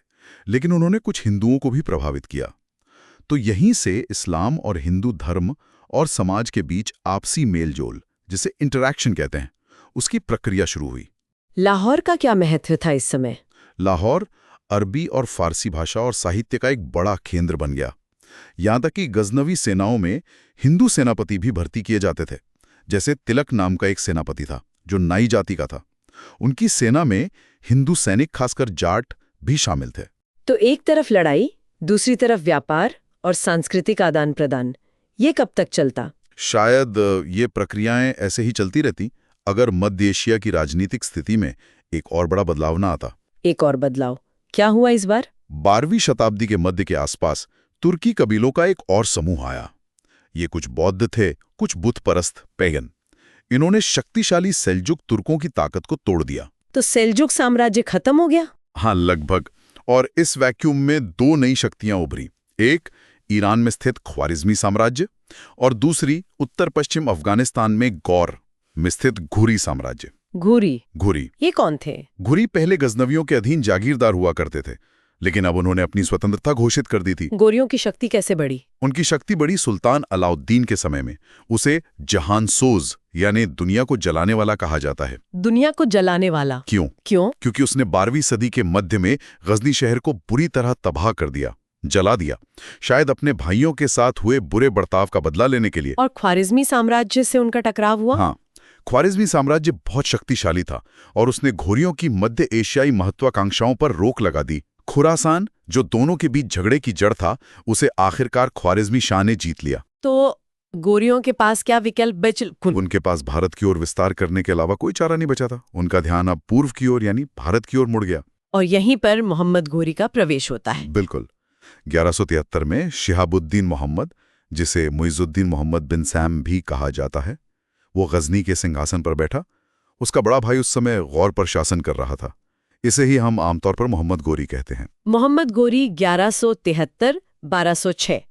Speaker 2: लेकिन उन्होंने कुछ हिंदुओं को भी प्रभावित किया। तो यहीं से इस्लाम और हिंदू धर्म और समाज के बीच आपसी मेलजोल, जिसे इंटरैक्शन कहते हैं, उसकी प्रक्रिया शुरू हुई।
Speaker 1: लाहौर का क्या महत्व था इस समय?
Speaker 2: लाहौर अरबी और फारसी भाषा और साहित्य का एक बड़ा केंद्र बन गया। यहां तक कि गजनवी सेनाओं में हिंदू सेनापति भी भर्ती किए जाते थे। जैसे तिलक नाम का एक सेनापति था जो नाई जाति का था। उनकी सेना में हिंदू सैनिक, खासकर जाट, भी शामिल थे।
Speaker 1: तो एक तरफ लड़ाई, दूसरी तरफ व्यापार और सांस्कृतिक आदान प्रदान, ये कब तक चलता?
Speaker 2: शायद ये प्रक्रियाएं ऐसे ही चलती रहती अगर मध्य एशिया की राजनीतिक स्थिति में एक और बड़ा बदलाव ना आता।
Speaker 1: एक और बदलाव क्या हुआ इस बार?
Speaker 2: 12वीं शताब्दी के मध्य के आसपास तुर्की कबीलों का एक और समूह आया। ये कुछ बौद्ध थे, कुछ बुत परस्त पैगन। इन्होंने शक्तिशाली सेल्जुक तुर्कों की ताकत को तोड़ दिया।
Speaker 1: तो सेल्जुक साम्राज्य खत्म हो गया?
Speaker 2: हाँ, लगभग। और इस वैक्यूम में दो नई शक्तियां उभरी। एक ईरान में स्थित ख्वारिज़मी साम्राज्य और दूसरी उत्तर पश्चिम अफगानिस्तान में गौर में स्थित घुरी साम्राज्य। घुरी
Speaker 1: ये कौन थे?
Speaker 2: घुरी पहले गजनवियों के अधीन जागीरदार हुआ करते थे, लेकिन अब उन्होंने अपनी स्वतंत्रता घोषित कर दी थी।
Speaker 1: गोरियों की शक्ति कैसे बढ़ी?
Speaker 2: उनकी शक्ति बढ़ी सुल्तान अलाउद्दीन के समय में। उसे जहानसोज यानी दुनिया को जलाने वाला कहा जाता है।
Speaker 1: दुनिया को जलाने वाला?
Speaker 2: क्यों? क्योंकि उसने 12वीं सदी के मध्य में गजनी शहर को बुरी तरह तबाह कर दिया, जला दिया, शायद अपने भाइयों के साथ हुए बुरे बर्ताव का बदला लेने के लिए।
Speaker 1: और ख्वारिज़मी साम्राज्य से उनका टकराव हुआ?
Speaker 2: हाँ, ख्वारिज़मी साम्राज्य बहुत शक्तिशाली था और उसने घोरियों की मध्य एशियाई महत्वाकांक्षाओं पर रोक लगा दी। खुरासान, जो दोनों के बीच झगड़े की जड़ था, उसे आखिरकार ख्वारिज़मी शाह ने जीत लिया।
Speaker 1: तो गोरियों के पास क्या विकल्प बच?
Speaker 2: उनके पास भारत की ओर विस्तार करने के अलावा कोई चारा नहीं बचा था। उनका ध्यान अब पूर्व की ओर यानी भारत की ओर मुड़ गया।
Speaker 1: और यहीं पर मोहम्मद घोरी का प्रवेश होता है।
Speaker 2: बिल्कुल। 1173 में शिहाबुद्दीन मोहम्मद, जिसे मुइजुद्दीन मोहम्मद बिन सैम भी कहा जाता है, वो गजनी के सिंहासन पर बैठा। उसका बड़ा भाई उस समय गौर पर शासन कर रहा था। इसे ही हम आमतौर पर मोहम्मद गोरी कहते हैं।
Speaker 1: मोहम्मद गोरी 1173-1206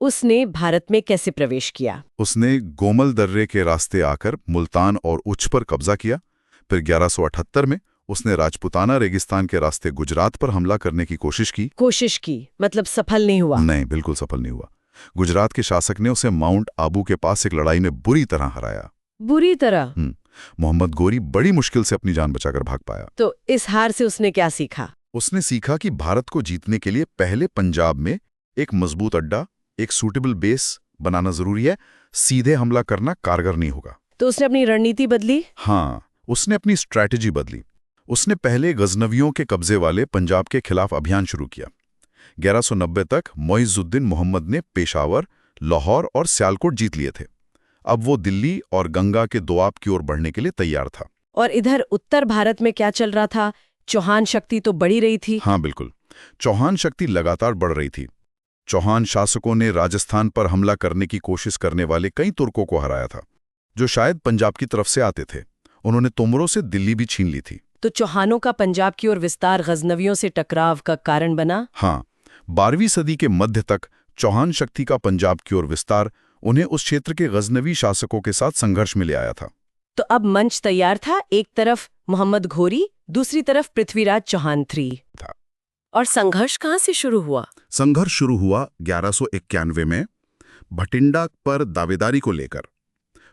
Speaker 1: उसने भारत में कैसे प्रवेश किया?
Speaker 2: उसने गोमल दर्रे के रास्ते आकर मुल्तान और उच्च पर कब्जा किया। फिर 1178 में उसने राजपुताना रेगिस्तान के रास्ते गुजरात पर हमला करने की कोशिश की।
Speaker 1: मतलब सफल नहीं हुआ?
Speaker 2: नहीं, बिल्कुल सफल नहीं हुआ। गुजरात के शासक ने उसे माउंट आबू के पास एक लड़ाई में बुरी तरह हराया।
Speaker 1: बुरी तरह?
Speaker 2: मोहम्मद गोरी बड़ी मुश्किल से अपनी जान बचाकर भाग पाया।
Speaker 1: तो इस हार से उसने क्या सीखा?
Speaker 2: उसने सीखा कि भारत को जीतने के लिए पहले पंजाब में एक मजबूत अड्डा, एक सूटेबल बेस बनाना जरूरी है। सीधे हमला करना कारगर नहीं होगा।
Speaker 1: तो उसने अपनी रणनीति बदली?
Speaker 2: हाँ, उसने अपनी स्ट्रैटेजी बदली। उसने पहले गजनवियों के कब्जे वाले पंजाब के खिलाफ अभियान शुरू किया। 1190 तक मुइजुद्दीन मोहम्मद ने पेशावर, लाहौर और सियालकोट जीत लिए थे। अब वो दिल्ली और गंगा के दोआब की ओर बढ़ने के लिए तैयार था।
Speaker 1: और इधर उत्तर भारत में क्या चल रहा था? चौहान शक्ति तो बढ़ी रही थी।
Speaker 2: हाँ, बिल्कुल। चौहान शक्ति लगातार बढ़ रही थी। चौहान शासकों ने राजस्थान पर हमला करने की कोशिश करने वाले कई तुर्कों को हराया था, जो शायद पंजाब की तरफ से आते थे। उन्होंने तोमरों से दिल्ली भी छीन ली थी।
Speaker 1: तो चौहानों का पंजाब की ओर विस्तार गजनवियों से टकराव का कारण बना?
Speaker 2: हाँ, 12वीं सदी के मध्य तक चौहान शक्ति का पंजाब की ओर विस्तार उन्हें उस क्षेत्र के गजनवी शासकों के साथ संघर्ष में ले आया था।
Speaker 1: तो अब मंच तैयार था। एक तरफ मोहम्मद घोरी, दूसरी तरफ पृथ्वीराज चौहान था। और संघर्ष कहाँ से शुरू हुआ?
Speaker 2: संघर्ष शुरू हुआ 1191 में भटिंडा पर दावेदारी को लेकर।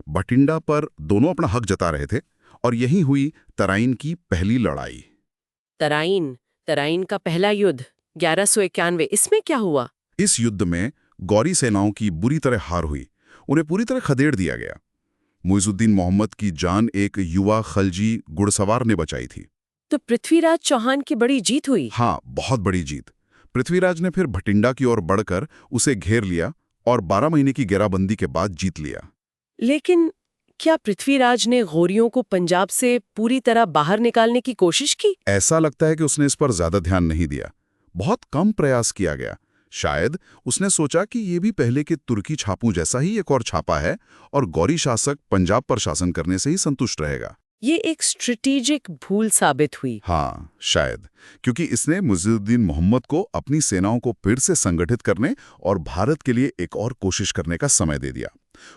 Speaker 2: भटिंडा पर दोनों अपना हक जता रहे थे और यही हुई तराइन की पहली लड़ाई।
Speaker 1: तराइन का पहला युद्ध 1191, इसमें क्या हुआ?
Speaker 2: इस युद्ध में गौरी सेनाओं की बुरी तरह हार हुई। उन्हें पूरी तरह खदेड़ दिया गया। मुइजुद्दीन मोहम्मद की जान एक युवा खलजी घुड़सवार ने बचाई थी।
Speaker 1: तो पृथ्वीराज चौहान की बड़ी जीत हुई?
Speaker 2: हाँ, बहुत बड़ी जीत। पृथ्वीराज ने फिर भटिंडा की ओर बढ़कर उसे घेर लिया और 12 महीने की घेराबंदी के बाद जीत लिया।
Speaker 1: लेकिन क्या पृथ्वीराज ने गौरियों को पंजाब से पूरी तरह बाहर निकालने की कोशिश की?
Speaker 2: ऐसा लगता है कि उसने इस पर ज्यादा ध्यान नहीं दिया। बहुत कम प्रयास किया गया। शायद उसने सोचा कि ये भी पहले के तुर्की छापों जैसा ही एक और छापा है और गौरी शासक पंजाब पर शासन करने से ही संतुष्ट रहेगा।
Speaker 1: ये एक स्ट्रेटेजिक भूल साबित हुई।
Speaker 2: हाँ, शायद, क्योंकि इसने मुइजुद्दीन मोहम्मद को अपनी सेनाओं को फिर से संगठित करने और भारत के लिए एक और कोशिश करने का समय दे दिया।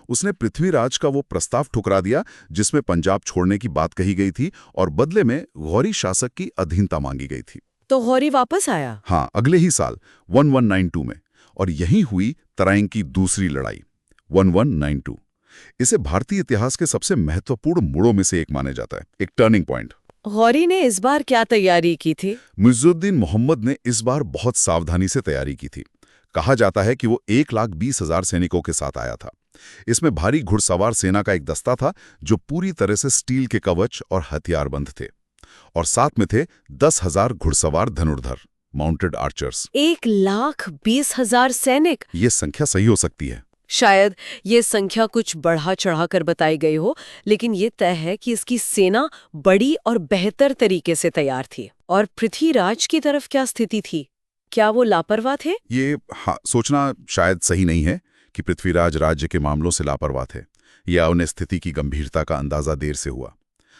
Speaker 2: उसने पृथ्वीराज का वो प्रस्ताव ठुकरा दिया जिसमें पंजाब छोड़ने की बात कही गई थी और बदले में गौरी शासक की अधीनता मांगी गई थी।
Speaker 1: तो गौरी वापस आया?
Speaker 2: हाँ, अगले ही साल 1192 में, और यहीं हुई तराइन की दूसरी लड़ाई 1192। इसे भारतीय इतिहास के सबसे महत्वपूर्ण मोड़ों में से एक माना जाता है, एक टर्निंग पॉइंट।
Speaker 1: गौरी ने इस बार क्या तैयारी की थी?
Speaker 2: मुइज़ुद्दीन मोहम्मद ने इस बार बहुत सावधानी से तैयारी की थी। कहा जाता है कि वो 1,20,000 सैनिकों के साथ आया था। इसमें भारी घुड़सवार सेना का एक दस्ता था जो पूरी तरह से स्टील के कवच और हथियारबंद थे, और साथ में थे 10,000 घुड़सवार धनुर्धर, माउंटेड आर्चर्स।
Speaker 1: 1,20,000 सैनिक?
Speaker 2: ये संख्या सही हो सकती है।
Speaker 1: शायद ये संख्या कुछ बढ़ा चढ़ाकर बताई गई हो, लेकिन ये तय है कि इसकी सेना बड़ी और बेहतर तरीके से तैयार थी। और पृथ्वीराज की तरफ क्या स्थिति थी? क्या वो लापरवाह थे?
Speaker 2: ये सोचना शायद सही नहीं है कि पृथ्वीराज राज्य के मामलों से लापरवाह थे, या उन्हें स्थिति की गंभीरता का अंदाजा देर से हुआ।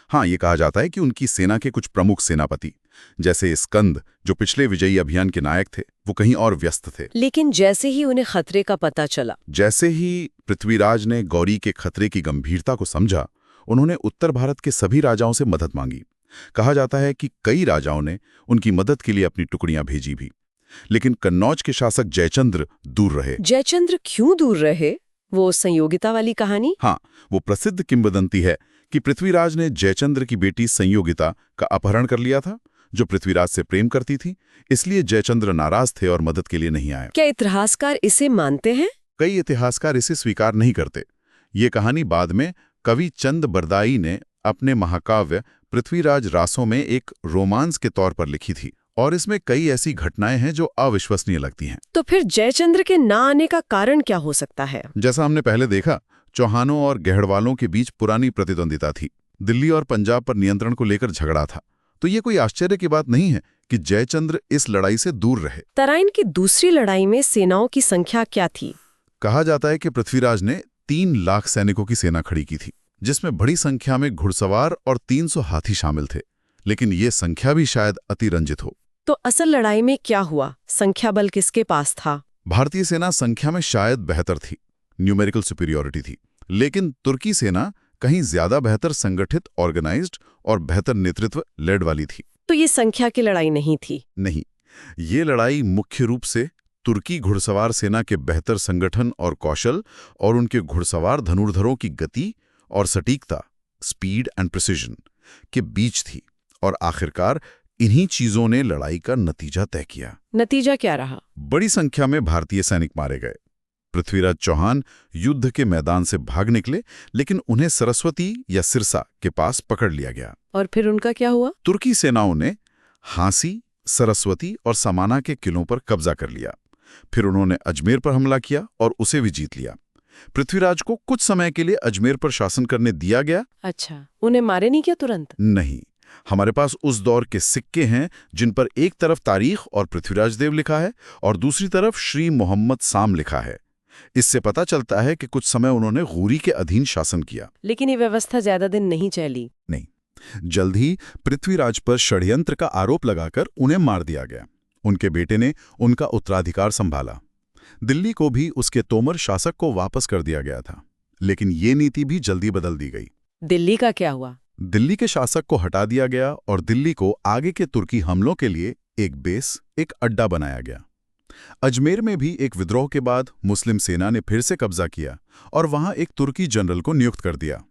Speaker 2: हाँ, ये कहा जाता है कि उनकी सेना के कुछ प्रमुख सेनापति, जैसे स्कंद, जो पिछले विजयी अभियान के नायक थे, वो कहीं और व्यस्त थे।
Speaker 1: लेकिन जैसे ही उन्हें खतरे का पता चला,
Speaker 2: जैसे ही पृथ्वीराज ने गौरी के खतरे की गंभीरता को समझा, उन्होंने उत्तर भारत के सभी राजाओं से मदद मांगी। कहा जाता है कि कई राजाओं ने उनकी मदद के लिए अपनी टुकड़ियां भेजी भी, लेकिन कन्नौज के शासक जयचंद्र दूर रहे।
Speaker 1: जयचंद्र क्यों दूर रहे? वो संयोगिता वाली कहानी?
Speaker 2: हाँ, वो प्रसिद्ध किंवदंती है कि पृथ्वीराज ने जयचंद्र की बेटी संयोगिता का अपहरण कर लिया था, जो पृथ्वीराज से प्रेम करती थी। इसलिए जयचंद्र नाराज थे और मदद के लिए नहीं आए।
Speaker 1: क्या इतिहासकार इसे मानते हैं?
Speaker 2: कई इतिहासकार इसे स्वीकार नहीं करते। ये कहानी बाद में कवि चंद बरदाई ने अपने महाकाव्य पृथ्वीराज रासों में एक रोमांस के तौर पर लिखी थी, और इसमें कई ऐसी घटनाएं हैं जो अविश्वसनीय लगती हैं।
Speaker 1: तो फिर जयचंद्र के ना आने का कारण क्या हो सकता है?
Speaker 2: जैसा हमने पहले देखा, चौहानों और गहड़वालों के बीच पुरानी प्रतिद्वंदिता थी। दिल्ली और पंजाब पर नियंत्रण को लेकर झगड़ा था। तो ये कोई आश्चर्य की बात नहीं है कि जयचंद्र इस लड़ाई से दूर रहे।
Speaker 1: तराइन की दूसरी लड़ाई में सेनाओं की संख्या क्या थी?
Speaker 2: कहा जाता है कि पृथ्वीराज ने 3 लाख सैनिकों की सेना खड़ी की थी, जिसमें बड़ी संख्या में घुड़सवार और 300 हाथी शामिल थे। लेकिन ये संख्या भी शायद अतिरंजित हो।
Speaker 1: तो असल लड़ाई में क्या हुआ? संख्या बल किसके पास था?
Speaker 2: भारतीय सेना संख्या में शायद बेहतर थी, न्यूमेरिकल सुपीरियॉरिटी थी, लेकिन तुर्की सेना कहीं ज्यादा बेहतर संगठित, ऑर्गेनाइज्ड और बेहतर नेतृत्व लेड वाली थी।
Speaker 1: तो ये संख्या की लड़ाई नहीं थी?
Speaker 2: नहीं, ये लड़ाई मुख्य रूप से तुर्की घुड़सवार सेना के बेहतर संगठन और कौशल, और उनके घुड़सवार धनुर्धरों की गति और सटीकता, स्पीड एंड प्रिसिजन, के बीच थी। और आखिरकार इन्हीं चीजों ने लड़ाई का नतीजा तय किया।
Speaker 1: नतीजा क्या रहा?
Speaker 2: बड़ी संख्या में भारतीय सैनिक मारे गए। पृथ्वीराज चौहान युद्ध के मैदान से भाग निकले, लेकिन उन्हें सरस्वती या सिरसा के पास पकड़ लिया गया।
Speaker 1: और फिर उनका क्या हुआ?
Speaker 2: तुर्की सेनाओं ने हांसी, सरस्वती और समाना के किलों पर कब्जा कर लिया। फिर उन्होंने अजमेर पर हमला किया और उसे भी जीत लिया। पृथ्वीराज को कुछ समय के लिए अजमेर पर शासन करने दिया गया।
Speaker 1: अच्छा, उन्हें मारे नहीं क्या तुरंत?
Speaker 2: नहीं, हमारे पास उस दौर के सिक्के हैं जिन पर एक तरफ तारीख और पृथ्वीराज देव लिखा है और दूसरी तरफ श्री मोहम्मद साम लिखा है। इससे पता चलता है कि कुछ समय उन्होंने गौरी के अधीन शासन किया।
Speaker 1: लेकिन ये व्यवस्था ज्यादा दिन नहीं चली।
Speaker 2: नहीं, जल्द ही पृथ्वीराज पर षड्यंत्र का आरोप लगाकर उन्हें मार दिया गया। उनके बेटे ने उनका उत्तराधिकार संभाला। दिल्ली को भी उसके तोमर शासक को वापस कर दिया गया था, लेकिन ये नीति भी जल्दी बदल दी गई।
Speaker 1: दिल्ली का क्या हुआ?
Speaker 2: दिल्ली के शासक को हटा दिया गया और दिल्ली को आगे के तुर्की हमलों के लिए एक बेस, एक अड्डा बनाया गया। अजमेर में भी एक विद्रोह के बाद मुस्लिम सेना ने फिर से कब्जा किया और वहां एक तुर्की जनरल को नियुक्त कर दिया।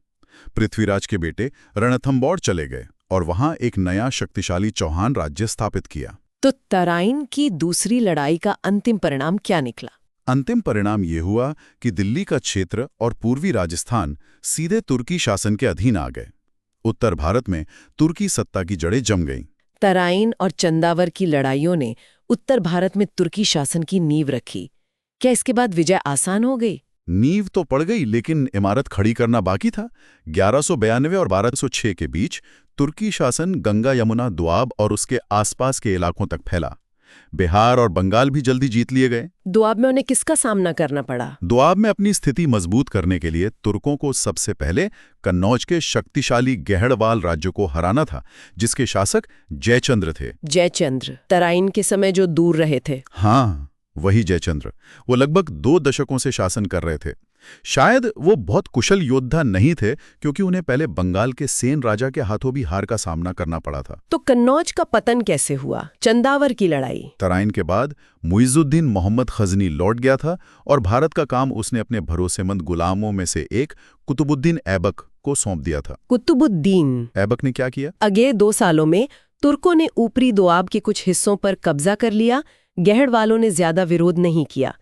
Speaker 2: पृथ्वीराज के बेटे रणथंबोर चले गए और वहां एक नया शक्तिशाली चौहान राज्य स्थापित किया।
Speaker 1: तो तराइन की दूसरी लड़ाई का अंतिम परिणाम क्या निकला?
Speaker 2: अंतिम परिणाम ये हुआ कि दिल्ली का क्षेत्र और पूर्वी राजस्थान सीधे तुर्की शासन के अधीन आ गए। उत्तर भारत में तुर्की सत्ता की जड़ें जम गईं।
Speaker 1: तराइन और चंदावर की लड़ाइयों ने उत्तर भारत में तुर्की शासन की नींव रखी। क्या इसके बाद विजय आसान हो गई?
Speaker 2: नींव तो पड़ गई, लेकिन इमारत खड़ी करना बाकी था। 1192 और 1206 के बीच तुर्की शासन गंगा, यमुना, दोआब और उसके आसपास के इलाकों तक फैला। बिहार और बंगाल भी जल्दी जीत लिए गए।
Speaker 1: दोआब में उन्हें किसका सामना करना पड़ा?
Speaker 2: दोआब में अपनी स्थिति मजबूत करने के लिए तुर्कों को सबसे पहले कन्नौज के शक्तिशाली गहड़वाल राज्य को हराना था, जिसके शासक जयचंद्र थे।
Speaker 1: जयचंद्र तराइन के समय जो दूर रहे थे?
Speaker 2: हाँ, वही जयचंद्र। वो लगभग 2 दशकों से शासन कर रहे थे। शायद वो बहुत कुशल योद्धा नहीं थे, क्योंकि उन्हें पहले बंगाल के सेन राजा के हाथों भी हार का सामना करना पड़ा था।
Speaker 1: तो कन्नौज का पतन कैसे हुआ? चंदावर की लड़ाई।
Speaker 2: तराइन के बाद मुइजुद्दीन मोहम्मद खजनी लौट गया था और भारत का काम उसने अपने भरोसेमंद गुलामों में से एक कुतुबुद्दीन ऐबक को सौंप दिया था।
Speaker 1: कुतुबुद्दीन
Speaker 2: ऐबक ने क्या किया?
Speaker 1: अगले 2 सालों में तुर्कों ने ऊपरी दोआब के कुछ हिस्सों पर कब्जा कर लिया। गहड़ वालों ने ज्यादा विरोध नहीं किया।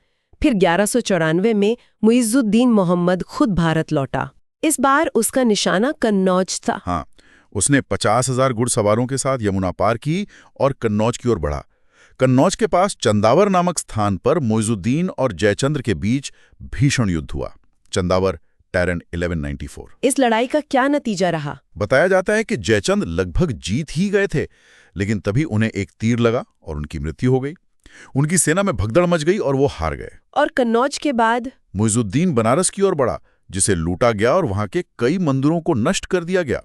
Speaker 1: फिर 1194 में मुइजुद्दीन मोहम्मद खुद भारत लौटा। इस बार उसका निशाना कन्नौज था।
Speaker 2: हाँ, उसने 50,000 घुड़सवारों के साथ यमुना पार की और कन्नौज की ओर बढ़ा। कन्नौज के पास चंदावर नामक स्थान पर मुइजुद्दीन और जयचंद्र के बीच भीषण युद्ध हुआ। चंदावर, टैरन 1194।
Speaker 1: इस लड़ाई का क्या नतीजा रहा?
Speaker 2: बताया जाता है कि जयचंद लगभग जीत ही गए थे, लेकिन तभी उन्हें एक तीर लगा और उनकी मृत्यु हो गई। उनकी सेना में भगदड़ मच गई और वो हार गए।
Speaker 1: और कन्नौज के बाद
Speaker 2: मुइजुद्दीन बनारस की ओर बढ़ा, जिसे लूटा गया और वहां के कई मंदिरों को नष्ट कर दिया गया।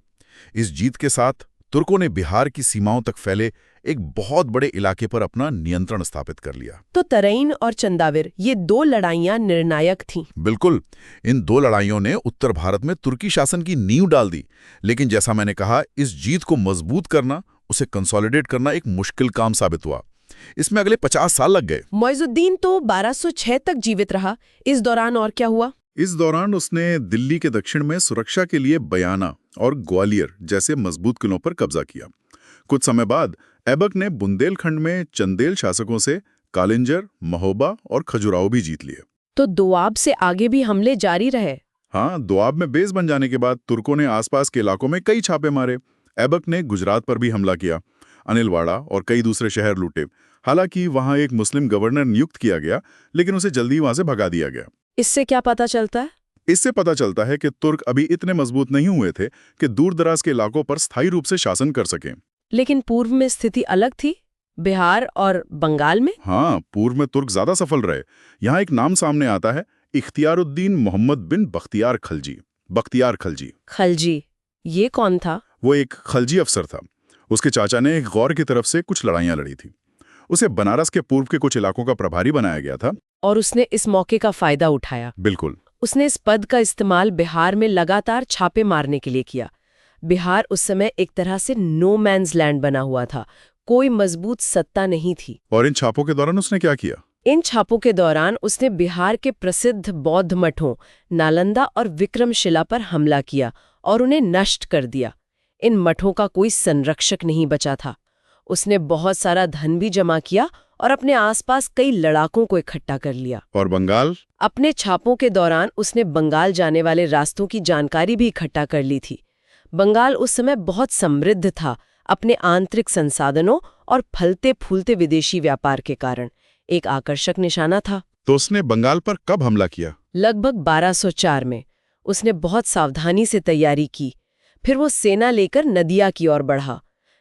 Speaker 2: इस जीत के साथ तुर्कों ने बिहार की सीमाओं तक फैले एक बहुत बड़े इलाके पर अपना नियंत्रण स्थापित कर लिया।
Speaker 1: तो तराइन और चंदावर, ये 2 लड़ाइयां निर्णायक थीं।
Speaker 2: बिल्कुल, इन 2 लड़ाइयों ने उत्तर भारत में तुर्की शासन की नींव डाल दी। लेकिन जैसा मैंने कहा, इस जीत को मजबूत करना, उसे कंसोलिडेट करना एक मुश्किल काम साबित हुआ। इसमें अगले 50 साल लग गए।
Speaker 1: मुइजुद्दीन तो 1206 तक जीवित रहा। इस दौरान और क्या हुआ?
Speaker 2: इस दौरान उसने दिल्ली के दक्षिण में सुरक्षा के लिए बयाना और ग्वालियर जैसे मजबूत किलों पर कब्जा किया। कुछ समय बाद ऐबक ने बुंदेलखंड में चंदेल शासकों से कालिंजर, महोबा और खजुराहो भी जीत लिए।
Speaker 1: तो दोआब से आगे भी हमले जारी रहे।
Speaker 2: हाँ, दोआब में बेस बन जाने के बाद तुर्कों ने आसपास के इलाकों में कई छापे मारे। ऐबक ने गुजरात पर भी हमला किया, अनिलवाड़ा और कई दूसरे शहर लूटे। हालांकि वहां एक मुस्लिम गवर्नर नियुक्त किया गया, लेकिन उसे जल्दी वहां से भगा दिया गया।
Speaker 1: इससे क्या पता चलता है?
Speaker 2: इससे पता चलता है कि तुर्क अभी इतने मजबूत नहीं हुए थे कि दूर दराज के इलाकों पर स्थायी रूप से शासन कर सकें।
Speaker 1: लेकिन पूर्व में स्थिति अलग थी, बिहार और बंगाल में।
Speaker 2: हाँ, पूर्व में तुर्क ज्यादा सफल रहे। यहाँ एक नाम सामने आता है, इख्तियारुद्दीन मोहम्मद बिन बख्तियार खलजी। बख्तियार खलजी।
Speaker 1: खलजी, ये कौन था?
Speaker 2: वो एक खलजी अफसर था। उसके चाचा ने एक गौर की तरफ से कुछ लड़ाइयां लड़ी थी। उसे बनारस के पूर्व के कुछ इलाकों का प्रभारी बनाया गया था।
Speaker 1: और उसने इस मौके का फायदा उठाया।
Speaker 2: बिल्कुल।
Speaker 1: उसने इस पद का इस्तेमाल बिहार में लगातार छापे मारने के लिए किया। बिहार उस समय एक तरह से नो मैन्स लैंड बना हुआ था, कोई मजबूत सत्ता नहीं थी।
Speaker 2: और इन छापों के दौरान उसने क्या किया?
Speaker 1: इन छापों के दौरान उसने बिहार के प्रसिद्ध बौद्ध मठों नालंदा और विक्रमशिला पर हमला किया और उन्हें नष्ट कर दिया। इन मठों का कोई संरक्षक नहीं बचा था। उसने बहुत सारा धन भी जमा किया और अपने आसपास कई लड़ाकों को इकट्ठा कर लिया।
Speaker 2: और बंगाल?
Speaker 1: अपने छापों के दौरान उसने बंगाल जाने वाले रास्तों की जानकारी भी इकट्ठा कर ली थी। बंगाल उस समय बहुत समृद्ध था, अपने आंतरिक संसाधनों और फलते फूलते विदेशी व्यापार के कारण एक आकर्षक निशाना था।
Speaker 2: तो उसने बंगाल पर कब हमला किया?
Speaker 1: लगभग 1204 में। उसने बहुत सावधानी से तैयारी की। फिर वो सेना लेकर नदिया की ओर बढ़ा।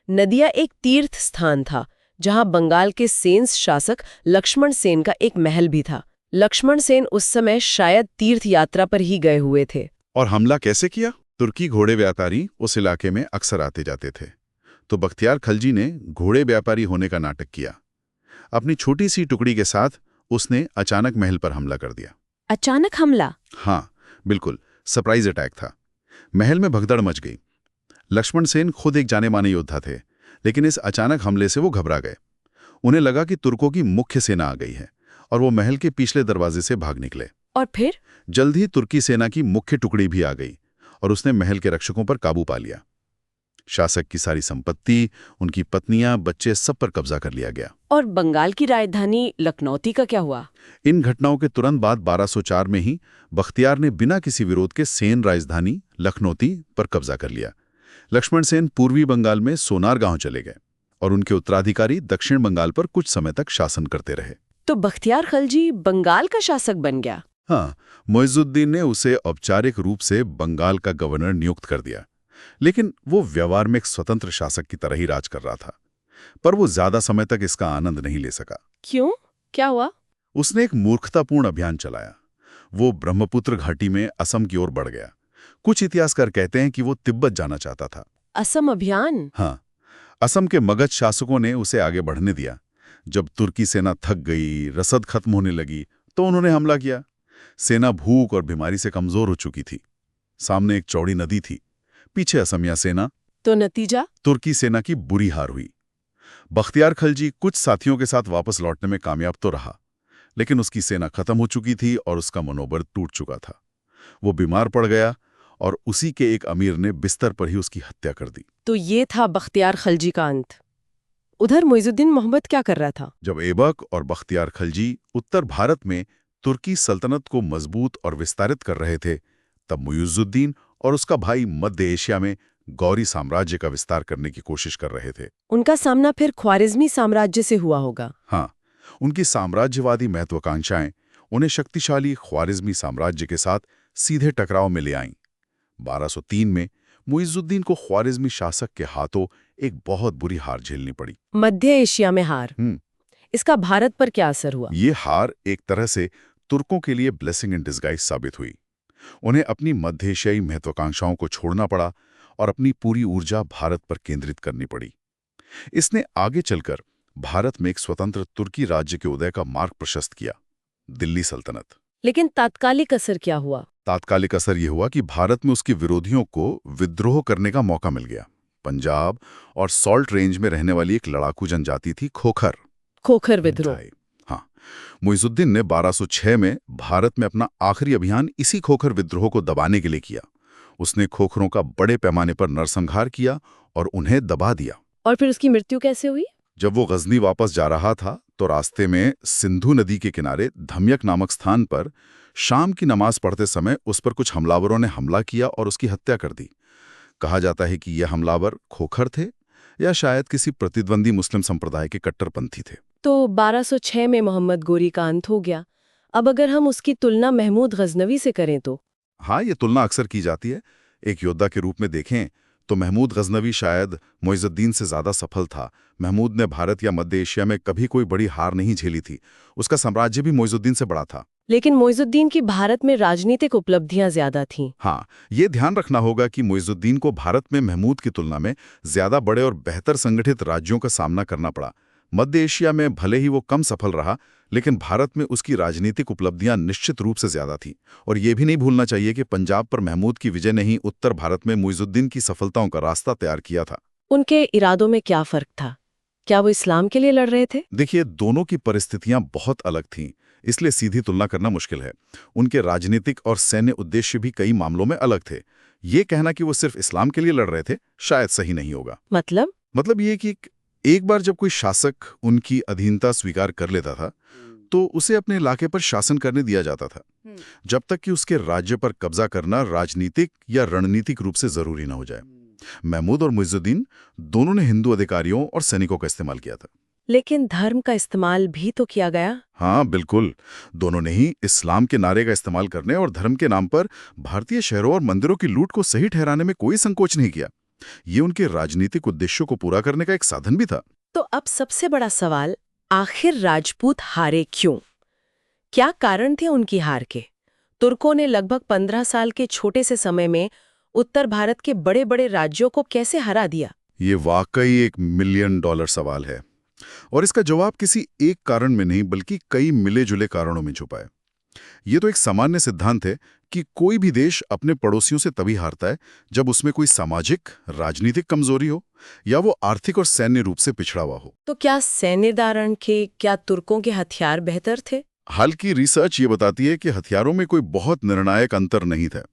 Speaker 1: नदिया एक तीर्थ स्थान था, जहां बंगाल के सेन शासक लक्ष्मण सेन का एक महल भी था। लक्ष्मण सेन उस समय शायद तीर्थ यात्रा पर ही गए हुए थे।
Speaker 2: और हमला कैसे किया? तुर्की घोड़े व्यापारी उस इलाके में अक्सर आते जाते थे, तो बख्तियार खलजी ने घोड़े व्यापारी होने का नाटक किया। अपनी छोटी सी टुकड़ी के साथ उसने अचानक महल पर हमला कर दिया।
Speaker 1: अचानक हमला?
Speaker 2: हाँ, बिल्कुल, सरप्राइज अटैक था। महल में भगदड़ मच गई। लक्ष्मण सेन खुद एक जाने माने योद्धा थे, लेकिन इस अचानक हमले से वो घबरा गए। उन्हें लगा कि तुर्कों की मुख्य सेना आ गई है और वो महल के पिछले दरवाजे से भाग निकले।
Speaker 1: और फिर
Speaker 2: जल्द ही तुर्की सेना की मुख्य टुकड़ी भी आ गई और उसने महल के रक्षकों पर काबू पा लिया। शासक की सारी संपत्ति, उनकी पत्नियां, बच्चे, सब पर कब्जा कर लिया गया।
Speaker 1: और बंगाल की राजधानी लखनौती का क्या हुआ?
Speaker 2: इन घटनाओं के तुरंत बाद 1204 में ही बख्तियार ने बिना किसी विरोध के सेन राजधानी लखनौती पर कब्जा कर लिया। लक्ष्मण सेन पूर्वी बंगाल में सोनार गांव चले गए और उनके उत्तराधिकारी दक्षिण बंगाल पर कुछ समय तक शासन करते रहे।
Speaker 1: तो बख्तियार खलजी बंगाल का शासक बन गया?
Speaker 2: हाँ, मुइजुद्दीन ने उसे औपचारिक रूप से बंगाल का गवर्नर नियुक्त कर दिया, लेकिन वो व्यवहार में एक स्वतंत्र शासक की तरह ही राज कर रहा था। पर वो ज्यादा समय तक इसका आनंद नहीं ले सका।
Speaker 1: क्यों? क्या हुआ?
Speaker 2: उसने एक मूर्खतापूर्ण अभियान चलाया। वो ब्रह्मपुत्र घाटी में असम की ओर बढ़ गया। कुछ इतिहासकार कहते हैं कि वो तिब्बत जाना चाहता था।
Speaker 1: असम अभियान?
Speaker 2: हाँ, असम के मगध शासकों ने उसे आगे बढ़ने दिया। जब तुर्की सेना थक गई, रसद खत्म होने लगी, तो उन्होंने हमला किया। सेना भूख और बीमारी से कमजोर हो चुकी थी। सामने एक चौड़ी नदी थी, पीछे असमिया सेना।
Speaker 1: तो नतीजा?
Speaker 2: तुर्की सेना की बुरी हार हुई। बख्तियार खलजी कुछ साथियों के साथ वापस लौटने में कामयाब तो रहा, लेकिन उसकी सेना खत्म हो चुकी थी और उसका मनोबल टूट चुका था। वो बीमार पड़ गया और उसी के एक अमीर ने बिस्तर पर ही उसकी हत्या कर दी।
Speaker 1: तो ये था बख्तियार खलजी का अंत। उधर मुइजुद्दीन मोहम्मद क्या कर रहा था?
Speaker 2: जब ऐबक और बख्तियार खलजी उत्तर भारत में तुर्की सल्तनत को मजबूत और विस्तारित कर रहे थे, तब मुइजुद्दीन और उसका भाई मध्य एशिया में गौरी साम्राज्य का विस्तार करने की कोशिश कर रहे थे।
Speaker 1: उनका सामना फिर ख्वारिज़मी साम्राज्य से हुआ होगा।
Speaker 2: हाँ, उनकी साम्राज्यवादी महत्वाकांक्षाएं उन्हें शक्तिशाली ख्वारिज़मी साम्राज्य के साथ सीधे टकराव में ले आईं। 1203 में मुइजुद्दीन को ख्वारिज़मी शासक के हाथों एक बहुत बुरी हार झेलनी पड़ी।
Speaker 1: मध्य एशिया में हार। इसका भारत पर क्या असर हुआ?
Speaker 2: ये हार एक तरह से तुर्कों के लिए ब्लेसिंग इन डिस्गाइज साबित हुई। उन्हें अपनी मध्य एशियाई महत्वाकांक्षाओं को छोड़ना पड़ा और अपनी पूरी ऊर्जा भारत पर केंद्रित करनी पड़ी। इसने आगे चलकर भारत में एक स्वतंत्र तुर्की राज्य के उदय का मार्ग प्रशस्त किया, दिल्ली सल्तनत।
Speaker 1: लेकिन तात्कालिक असर क्या हुआ?
Speaker 2: तात्कालिक असर यह हुआ कि भारत में उसके विरोधियों को विद्रोह करने का मौका मिल गया। पंजाब और सॉल्ट रेंज में रहने वाली एक लड़ाकू जनजाति थी खोखर।
Speaker 1: खोखर विद्रोह।
Speaker 2: हाँ, मुइजुद्दीन ने 1206 में भारत में अपना आखिरी अभियान इसी खोखर विद्रोह को दबाने के लिए किया। उसने खोखरों का बड़े पैमाने पर नरसंहार किया और उन्हें दबा दिया।
Speaker 1: और फिर उसकी मृत्यु कैसे हुई?
Speaker 2: जब वो गजनी वापस जा रहा था तो रास्ते में सिंधु नदी के किनारे धम्यक नामक स्थान पर शाम की नमाज पढ़ते समय उस पर कुछ हमलावरों ने हमला किया और उसकी हत्या कर दी। कहा जाता है कि ये हमलावर खोखर थे या शायद किसी प्रतिद्वंदी मुस्लिम संप्रदाय के कट्टरपंथी थे।
Speaker 1: तो 1206 में मोहम्मद गोरी का अंत हो गया। अब अगर हम उसकी तुलना महमूद गजनवी से करें तो?
Speaker 2: हाँ, ये तुलना अक्सर की जाती है। एक योद्धा के रूप में देखें तो महमूद गजनवी शायद मुइजुद्दीन से ज्यादा सफल था। महमूद ने भारत या मध्य एशिया में कभी कोई बड़ी हार नहीं झेली थी। उसका साम्राज्य भी मुइजुद्दीन से बड़ा था।
Speaker 1: लेकिन मुइजुद्दीन की भारत में राजनीतिक उपलब्धियां ज्यादा थीं।
Speaker 2: हाँ, ये ध्यान रखना होगा कि मुइजुद्दीन को भारत में महमूद की तुलना में ज्यादा बड़े और बेहतर संगठित राज्यों का सामना करना पड़ा। मध्य एशिया में भले ही वो कम सफल रहा, लेकिन भारत में उसकी राजनीतिक उपलब्धियां निश्चित रूप से ज्यादा थीं। और ये भी नहीं भूलना चाहिए कि पंजाब पर महमूद की विजय ने ही उत्तर भारत में मुइजुद्दीन की सफलताओं का रास्ता तैयार किया था।
Speaker 1: उनके इरादों में क्या फर्क था? क्या वो इस्लाम के लिए लड़ रहे थे?
Speaker 2: देखिए, दोनों की परिस्थितियां बहुत अलग थीं, इसलिए सीधी तुलना करना मुश्किल है। उनके राजनीतिक और सैन्य उद्देश्य भी कई मामलों में अलग थे। ये कहना कि वो सिर्फ इस्लाम के लिए लड़ रहे थे शायद सही नहीं होगा। मतलब ये कि एक बार जब कोई शासक उनकी अधीनता स्वीकार कर लेता था तो उसे अपने इलाके पर शासन करने दिया जाता था, जब तक कि उसके राज्य पर कब्जा करना राजनीतिक या रणनीतिक रूप से जरूरी न हो जाए। महमूद और मुइजुद्दीन दोनों ने हिंदू अधिकारियों और सैनिकों का इस्तेमाल किया था।
Speaker 1: लेकिन धर्म का इस्तेमाल भी तो किया गया।
Speaker 2: हाँ बिल्कुल, दोनों ने ही इस्लाम के नारे का इस्तेमाल करने और धर्म के नाम पर भारतीय शहरों और मंदिरों की लूट को सही ठहराने में कोई संकोच नहीं किया। ये उनके राजनीतिक उद्देश्यों को पूरा करने का एक साधन भी था।
Speaker 1: तो अब सबसे बड़ा सवाल, आखिर राजपूत हारे क्यों? क्या कारण थे उनकी हार के? तुर्कों ने लगभग 15 साल के छोटे से समय में उत्तर भारत के बड़े बड़े राज्यों को कैसे हरा दिया?
Speaker 2: ये वाकई एक $1 मिलियन सवाल है और इसका जवाब किसी एक कारण में नहीं बल्कि कई मिले जुले कारणों में छुपा है। ये तो एक सामान्य सिद्धांत है कि कोई भी देश अपने पड़ोसियों से तभी हारता है जब उसमें कोई सामाजिक राजनीतिक कमजोरी हो या वो आर्थिक और सैन्य रूप से पिछड़ा हुआ हो।
Speaker 1: तो क्या सैन्यदारण के क्या तुर्कों के हथियार बेहतर थे?
Speaker 2: हाल की रिसर्च ये बताती है कि हथियारों में कोई बहुत निर्णायक अंतर नहीं था।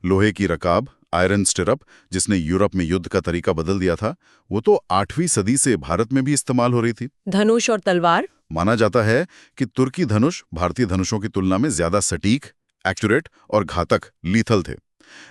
Speaker 2: लोहे की रकाब, आयरन स्टिरअप, जिसने यूरोप में युद्ध का तरीका बदल दिया था, वो तो 8वीं सदी से भारत में भी इस्तेमाल हो रही थी।
Speaker 1: धनुष और तलवार?
Speaker 2: माना जाता है कि तुर्की धनुष भारतीय धनुषों की तुलना में ज्यादा सटीक, एक्यूरेट और घातक लीथल थे।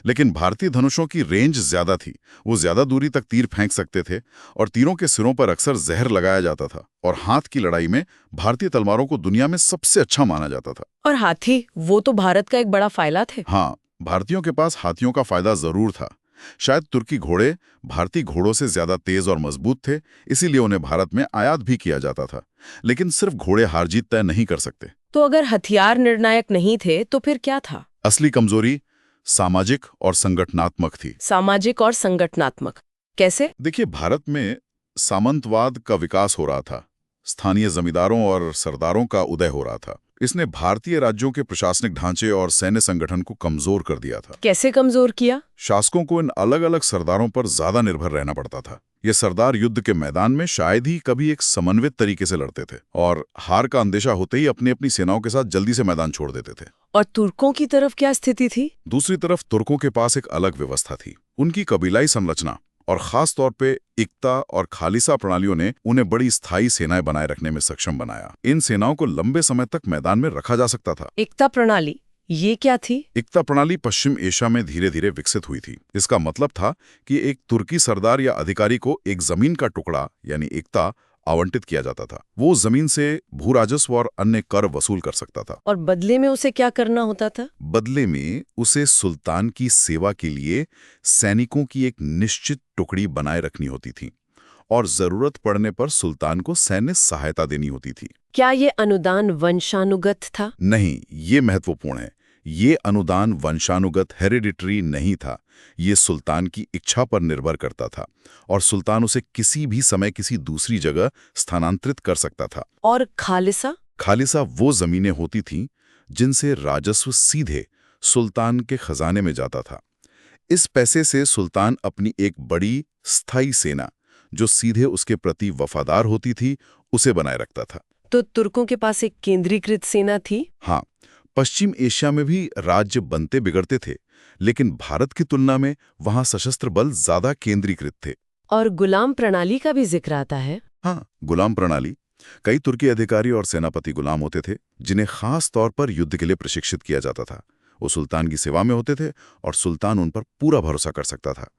Speaker 2: लेकिन भारतीय धनुषों की रेंज ज्यादा थी, वो ज्यादा दूरी तक तीर फेंक सकते थे और तीरों के सिरों पर अक्सर जहर लगाया जाता था। और हाथ की लड़ाई में भारतीय तलवारों को दुनिया में सबसे अच्छा माना जाता था।
Speaker 1: और हाथी, वो तो भारत का एक बड़ा फायदा थे।
Speaker 2: हाँ, भारतीयों के पास हाथियों का फायदा जरूर था। शायद तुर्की घोड़े भारतीय घोड़ों से ज्यादा तेज और मजबूत थे, इसीलिए उन्हें भारत में आयात भी किया जाता था। लेकिन सिर्फ घोड़े हार जीत तय नहीं कर सकते।
Speaker 1: तो अगर हथियार निर्णायक नहीं थे तो फिर क्या था?
Speaker 2: असली कमजोरी सामाजिक और संगठनात्मक थी।
Speaker 1: सामाजिक और संगठनात्मक कैसे?
Speaker 2: देखिए, भारत में सामंतवाद का विकास हो रहा था, स्थानीय जमींदारों और सरदारों का उदय हो रहा था। इसने भारतीय राज्यों के प्रशासनिक ढांचे और सैन्य संगठन को कमजोर कर दिया था।
Speaker 1: कैसे कमजोर किया?
Speaker 2: शासकों को इन अलग अलग सरदारों पर ज्यादा निर्भर रहना पड़ता था। ये सरदार युद्ध के मैदान में शायद ही कभी एक समन्वित तरीके से लड़ते थे और हार का अंदेशा होते ही अपनी अपनी सेनाओं के साथ जल्दी से मैदान छोड़ देते थे।
Speaker 1: और तुर्कों की तरफ क्या स्थिति थी?
Speaker 2: दूसरी तरफ तुर्कों के पास एक अलग व्यवस्था थी। उनकी कबीलाई संरचना और खास तौर पे इक्ता और खालिसा प्रणालियों ने उन्हें बड़ी स्थायी सेनाएं बनाए रखने में सक्षम बनाया। इन सेनाओं को लंबे समय तक मैदान में रखा जा सकता था।
Speaker 1: इक्ता प्रणाली, ये क्या थी?
Speaker 2: इक्ता प्रणाली पश्चिम एशिया में धीरे धीरे विकसित हुई थी। इसका मतलब था कि एक तुर्की सरदार या अधिकारी को एक जमीन का टुकड़ा यानी इक्ता आवंटित किया जाता था। वो जमीन से भू राजस्व और अन्य कर वसूल कर सकता था।
Speaker 1: और बदले में उसे क्या करना होता था?
Speaker 2: बदले में उसे सुल्तान की सेवा के लिए सैनिकों की एक निश्चित टुकड़ी बनाए रखनी होती थी और जरूरत पड़ने पर सुल्तान को सैन्य सहायता देनी होती थी।
Speaker 1: क्या ये अनुदान वंशानुगत था?
Speaker 2: नहीं, ये महत्वपूर्ण है। ये अनुदान वंशानुगत हेरिडिटरी नहीं था। ये सुल्तान की इच्छा पर निर्भर करता था और सुल्तान उसे किसी भी समय किसी दूसरी जगह स्थानांतरित कर सकता था।
Speaker 1: और खालिसा?
Speaker 2: खालिसा वो जमीनें होती थीं जिनसे राजस्व सीधे सुल्तान के खजाने में जाता था। इस पैसे से सुल्तान अपनी एक बड़ी स्थायी सेना जो सीधे उसके प्रति वफादार होती थी उसे बनाए रखता था।
Speaker 1: तो तुर्कों के पास एक केंद्रीकृत सेना थी?
Speaker 2: हाँ, पश्चिम एशिया में भी राज्य बनते बिगड़ते थे, लेकिन भारत की तुलना में वहां सशस्त्र बल ज्यादा केंद्रीकृत थे।
Speaker 1: और गुलाम प्रणाली का भी जिक्र आता है।
Speaker 2: हाँ, गुलाम प्रणाली। कई तुर्की अधिकारी और सेनापति गुलाम होते थे जिन्हें खास तौर पर युद्ध के लिए प्रशिक्षित किया जाता था। वो सुल्तान की सेवा में होते थे और सुल्तान उन पर पूरा भरोसा कर सकता था।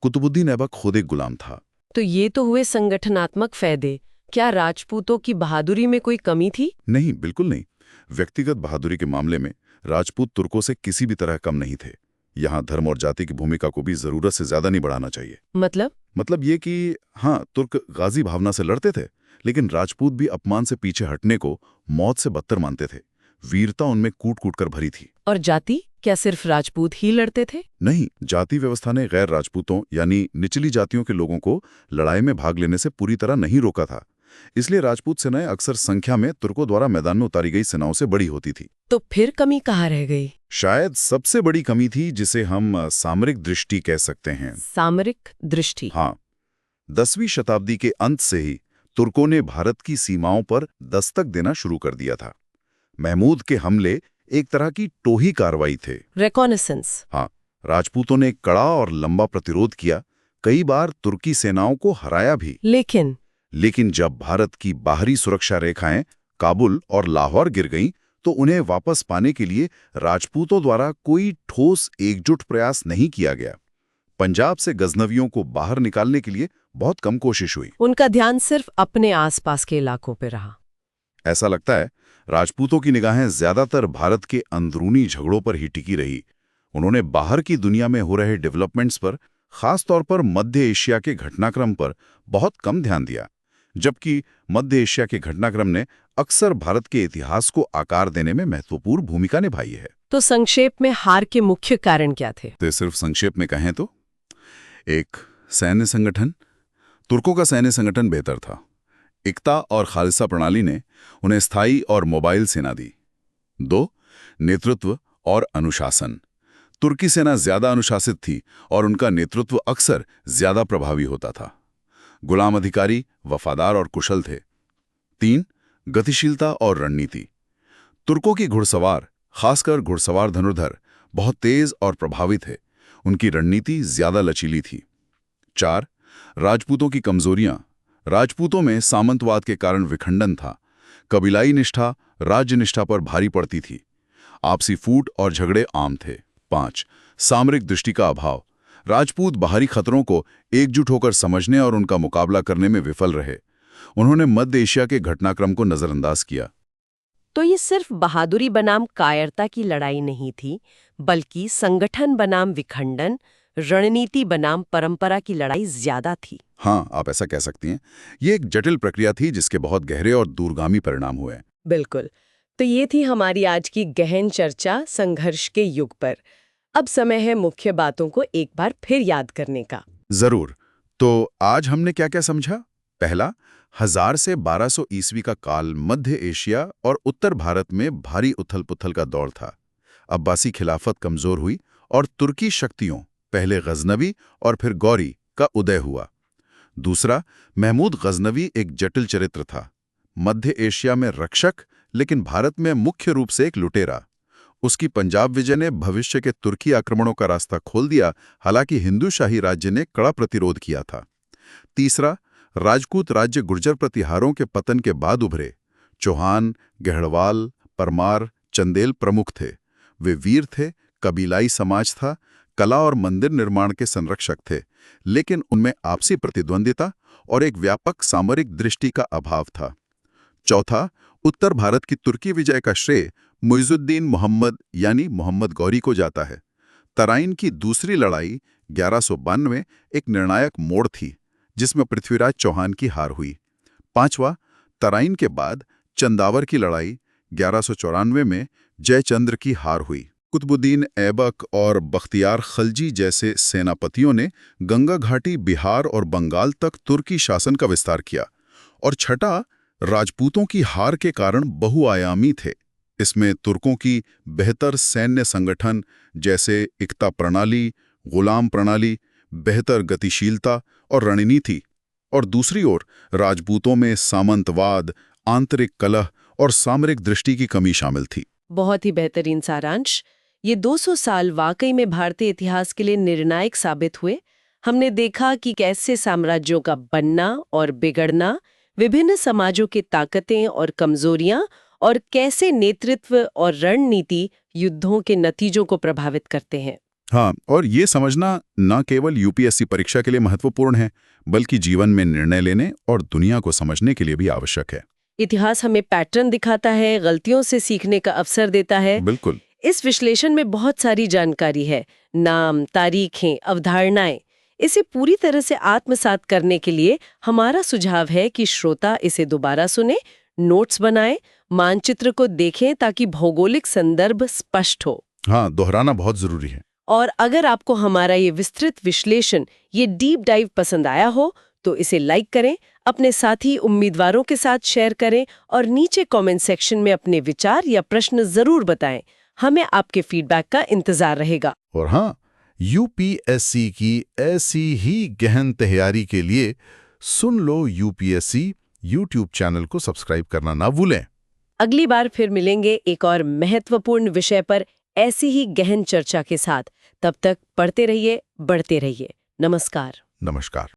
Speaker 2: कुतुबुद्दीन ऐबक खुद एक गुलाम था।
Speaker 1: तो ये तो हुए संगठनात्मक फायदे। क्या राजपूतों की बहादुरी में कोई कमी थी?
Speaker 2: नहीं, बिल्कुल नहीं। व्यक्तिगत बहादुरी के मामले में राजपूत तुर्कों से किसी भी तरह कम नहीं थे। यहाँ धर्म और जाति की भूमिका को भी जरूरत से ज्यादा नहीं बढ़ाना चाहिए। मतलब ये कि हाँ, तुर्क गाजी भावना से लड़ते थे, लेकिन राजपूत भी अपमान से पीछे हटने को मौत से बदतर मानते थे। वीरता उनमें कूट कूट कर भरी थी।
Speaker 1: और जाति? क्या सिर्फ राजपूत ही लड़ते थे?
Speaker 2: नहीं, जाति व्यवस्था ने गैर राजपूतों यानी निचली जातियों के लोगों को लड़ाई में भाग लेने से पूरी तरह नहीं रोका था। इसलिए राजपूत सेनाएं अक्सर संख्या में तुर्कों द्वारा मैदान में उतारी गई सेनाओं से बड़ी होती थी।
Speaker 1: तो फिर कमी कहाँ रह गई?
Speaker 2: शायद सबसे बड़ी कमी थी जिसे हम सामरिक दृष्टि कह सकते हैं।
Speaker 1: सामरिक दृष्टि?
Speaker 2: हाँ, 10वीं शताब्दी के अंत से ही तुर्कों ने भारत की सीमाओं पर दस्तक देना शुरू कर दिया था। महमूद के हमले एक तरह की टोही कार्रवाई थे।
Speaker 1: रेकॉनेसेंस?
Speaker 2: हाँ, राजपूतों ने कड़ा और लंबा प्रतिरोध किया, कई बार तुर्की सेनाओं को हराया भी। लेकिन जब भारत की बाहरी सुरक्षा रेखाएं काबुल और लाहौर गिर गईं, तो उन्हें वापस पाने के लिए राजपूतों द्वारा कोई ठोस एकजुट प्रयास नहीं किया गया। पंजाब से गजनवियों को बाहर निकालने के लिए बहुत कम कोशिश हुई।
Speaker 1: उनका ध्यान सिर्फ अपने आसपास के इलाकों पर रहा।
Speaker 2: ऐसा लगता है राजपूतों की निगाहें ज्यादातर भारत के अंदरूनी झगड़ों पर ही टिकी रही। उन्होंने बाहर की दुनिया में हो रहे डेवलपमेंट्स पर, खास तौर पर मध्य एशिया के घटनाक्रम पर बहुत कम ध्यान दिया, जबकि मध्य एशिया के घटनाक्रम ने अक्सर भारत के इतिहास को आकार देने में महत्वपूर्ण भूमिका निभाई है।
Speaker 1: तो संक्षेप में हार के मुख्य कारण क्या थे?
Speaker 2: तो सिर्फ संक्षेप में कहें तो, एक, सैन्य संगठन। तुर्कों का सैन्य संगठन बेहतर था। इक्ता और खालिसा प्रणाली ने उन्हें स्थायी और मोबाइल सेना दी। 2, नेतृत्व और अनुशासन। तुर्की सेना ज्यादा अनुशासित थी और उनका नेतृत्व अक्सर ज्यादा प्रभावी होता था। गुलाम अधिकारी वफादार और कुशल थे। 3, गतिशीलता और रणनीति। तुर्कों की घुड़सवार, खासकर घुड़सवार धनुर्धर, बहुत तेज और प्रभावी थे। उनकी रणनीति ज्यादा लचीली थी। 4, राजपूतों की कमजोरियां। राजपूतों में सामंतवाद के कारण विखंडन था। कबीलाई निष्ठा राज्य निष्ठा पर भारी पड़ती थी। आपसी फूट और झगड़े आम थे। 5, सामरिक दृष्टि का अभाव। राजपूत बाहरी खतरों को एकजुट होकर समझने और उनका मुकाबला करने में विफल रहे। उन्होंने मध्य एशिया के घटनाक्रम को नजरअंदाज किया।
Speaker 1: तो ये सिर्फ बहादुरी बनाम कायरता की लड़ाई नहीं थी, बल्कि संगठन बनाम विखंडन, रणनीति बनाम परंपरा की लड़ाई ज्यादा थी।
Speaker 2: हाँ, आप ऐसा कह सकती हैं। ये एक जटिल प्रक्रिया थी जिसके बहुत गहरे और दूरगामी परिणाम हुए।
Speaker 1: बिल्कुल। तो ये थी हमारी आज की गहन चर्चा संघर्ष के युग पर। अब समय है मुख्य बातों को एक बार फिर याद करने का।
Speaker 2: जरूर। तो आज हमने क्या क्या समझा? पहला, 1000 से 1200 ईस्वी का काल मध्य एशिया और उत्तर भारत में भारी उथल-पुथल का दौर था। अब्बासी खिलाफत कमजोर हुई और तुर्की शक्तियों, पहले गजनवी और फिर गौरी, का उदय हुआ। दूसरा, महमूद गजनवी एक जटिल चरित्र था। मध्य एशिया में रक्षक, लेकिन भारत में मुख्य रूप से एक लुटेरा। उसकी पंजाब विजय ने भविष्य के तुर्की आक्रमणों का रास्ता खोल दिया, हालांकि हिंदू शाही राज्य ने कड़ा प्रतिरोध किया था। तीसरा, राजपूत राज्य गुर्जर प्रतिहारों के पतन के बाद उभरे। चौहान, गहड़वाल, परमार, चंदेल प्रमुख थे। वे वीर थे, कबीलाई समाज था, कला और मंदिर निर्माण के संरक्षक थे, लेकिन उनमें आपसी प्रतिद्वंदिता और एक व्यापक सामरिक दृष्टि का अभाव था। चौथा, उत्तर भारत की तुर्की विजय का श्रेय मुइजुद्दीन मोहम्मद यानी मोहम्मद गौरी को जाता है। तराइन की दूसरी लड़ाई 1192 एक निर्णायक मोड़ थी, जिसमें पृथ्वीराज चौहान की हार हुई। पांचवा, तराइन के बाद चंदावर की लड़ाई 1194 में जयचंद्र की हार हुई। कुतुबुद्दीन ऐबक और बख्तियार खलजी जैसे सेनापतियों ने गंगा घाटी, बिहार और बंगाल तक तुर्की शासन का विस्तार किया। और छठा, राजपूतों की हार के कारण बहुआयामी थे। इसमें तुर्कों की बेहतर सैन्य संगठन जैसे इक्ता प्रणाली, गुलाम प्रणाली, बेहतर गतिशीलता और रणनीति, और दूसरी ओर राजपूतों में सामंतवाद, आंतरिक कलह और सामरिक दृष्टि की कमी शामिल थी।
Speaker 1: बहुत ही बेहतरीन सारांश। ये 200 साल वाकई में भारतीय इतिहास के लिए निर्णायक साबित हुए। हमने देखा कि कैसे साम्राज्यों का बनना और बिगड़ना, विभिन्न समाजों की ताकतें और कमजोरियां, और कैसे नेतृत्व और रणनीति युद्धों के नतीजों को प्रभावित करते हैं।
Speaker 2: हाँ, और ये समझना न केवल यूपीएससी परीक्षा के लिए महत्वपूर्ण है, बल्कि जीवन में निर्णय लेने और दुनिया को समझने के लिए भी आवश्यक है।
Speaker 1: इतिहास हमें पैटर्न दिखाता है, गलतियों से सीखने का अवसर देता है।
Speaker 2: बिल्कुल।
Speaker 1: इस विश्लेषण में बहुत सारी जानकारी है, नाम, तारीखें, अवधारणाएं। इसे पूरी तरह से आत्मसात करने के लिए हमारा सुझाव है कि श्रोता इसे दोबारा सुने, नोट्स बनाएं, मानचित्र को देखें ताकि भौगोलिक संदर्भ स्पष्ट हो।
Speaker 2: हाँ, दोहराना बहुत जरूरी है।
Speaker 1: और अगर आपको हमारा ये विस्तृत विश्लेषण, ये डीप डाइव पसंद आया हो तो इसे लाइक करें, अपने साथी उम्मीदवारों के साथ शेयर करें और नीचे कमेंट सेक्शन में अपने विचार या प्रश्न जरूर बताएं। हमें आपके फीडबैक का इंतजार रहेगा।
Speaker 2: और हाँ, यूपीएससी की ऐसी ही गहन तैयारी के लिए सुन लो यूपीएससी यूट्यूब चैनल को सब्सक्राइब करना ना भूलें।
Speaker 1: अगली बार फिर मिलेंगे एक और महत्वपूर्ण विषय पर ऐसी ही गहन चर्चा के साथ। तब तक पढ़ते रहिए, बढ़ते रहिए। नमस्कार।
Speaker 2: नमस्कार।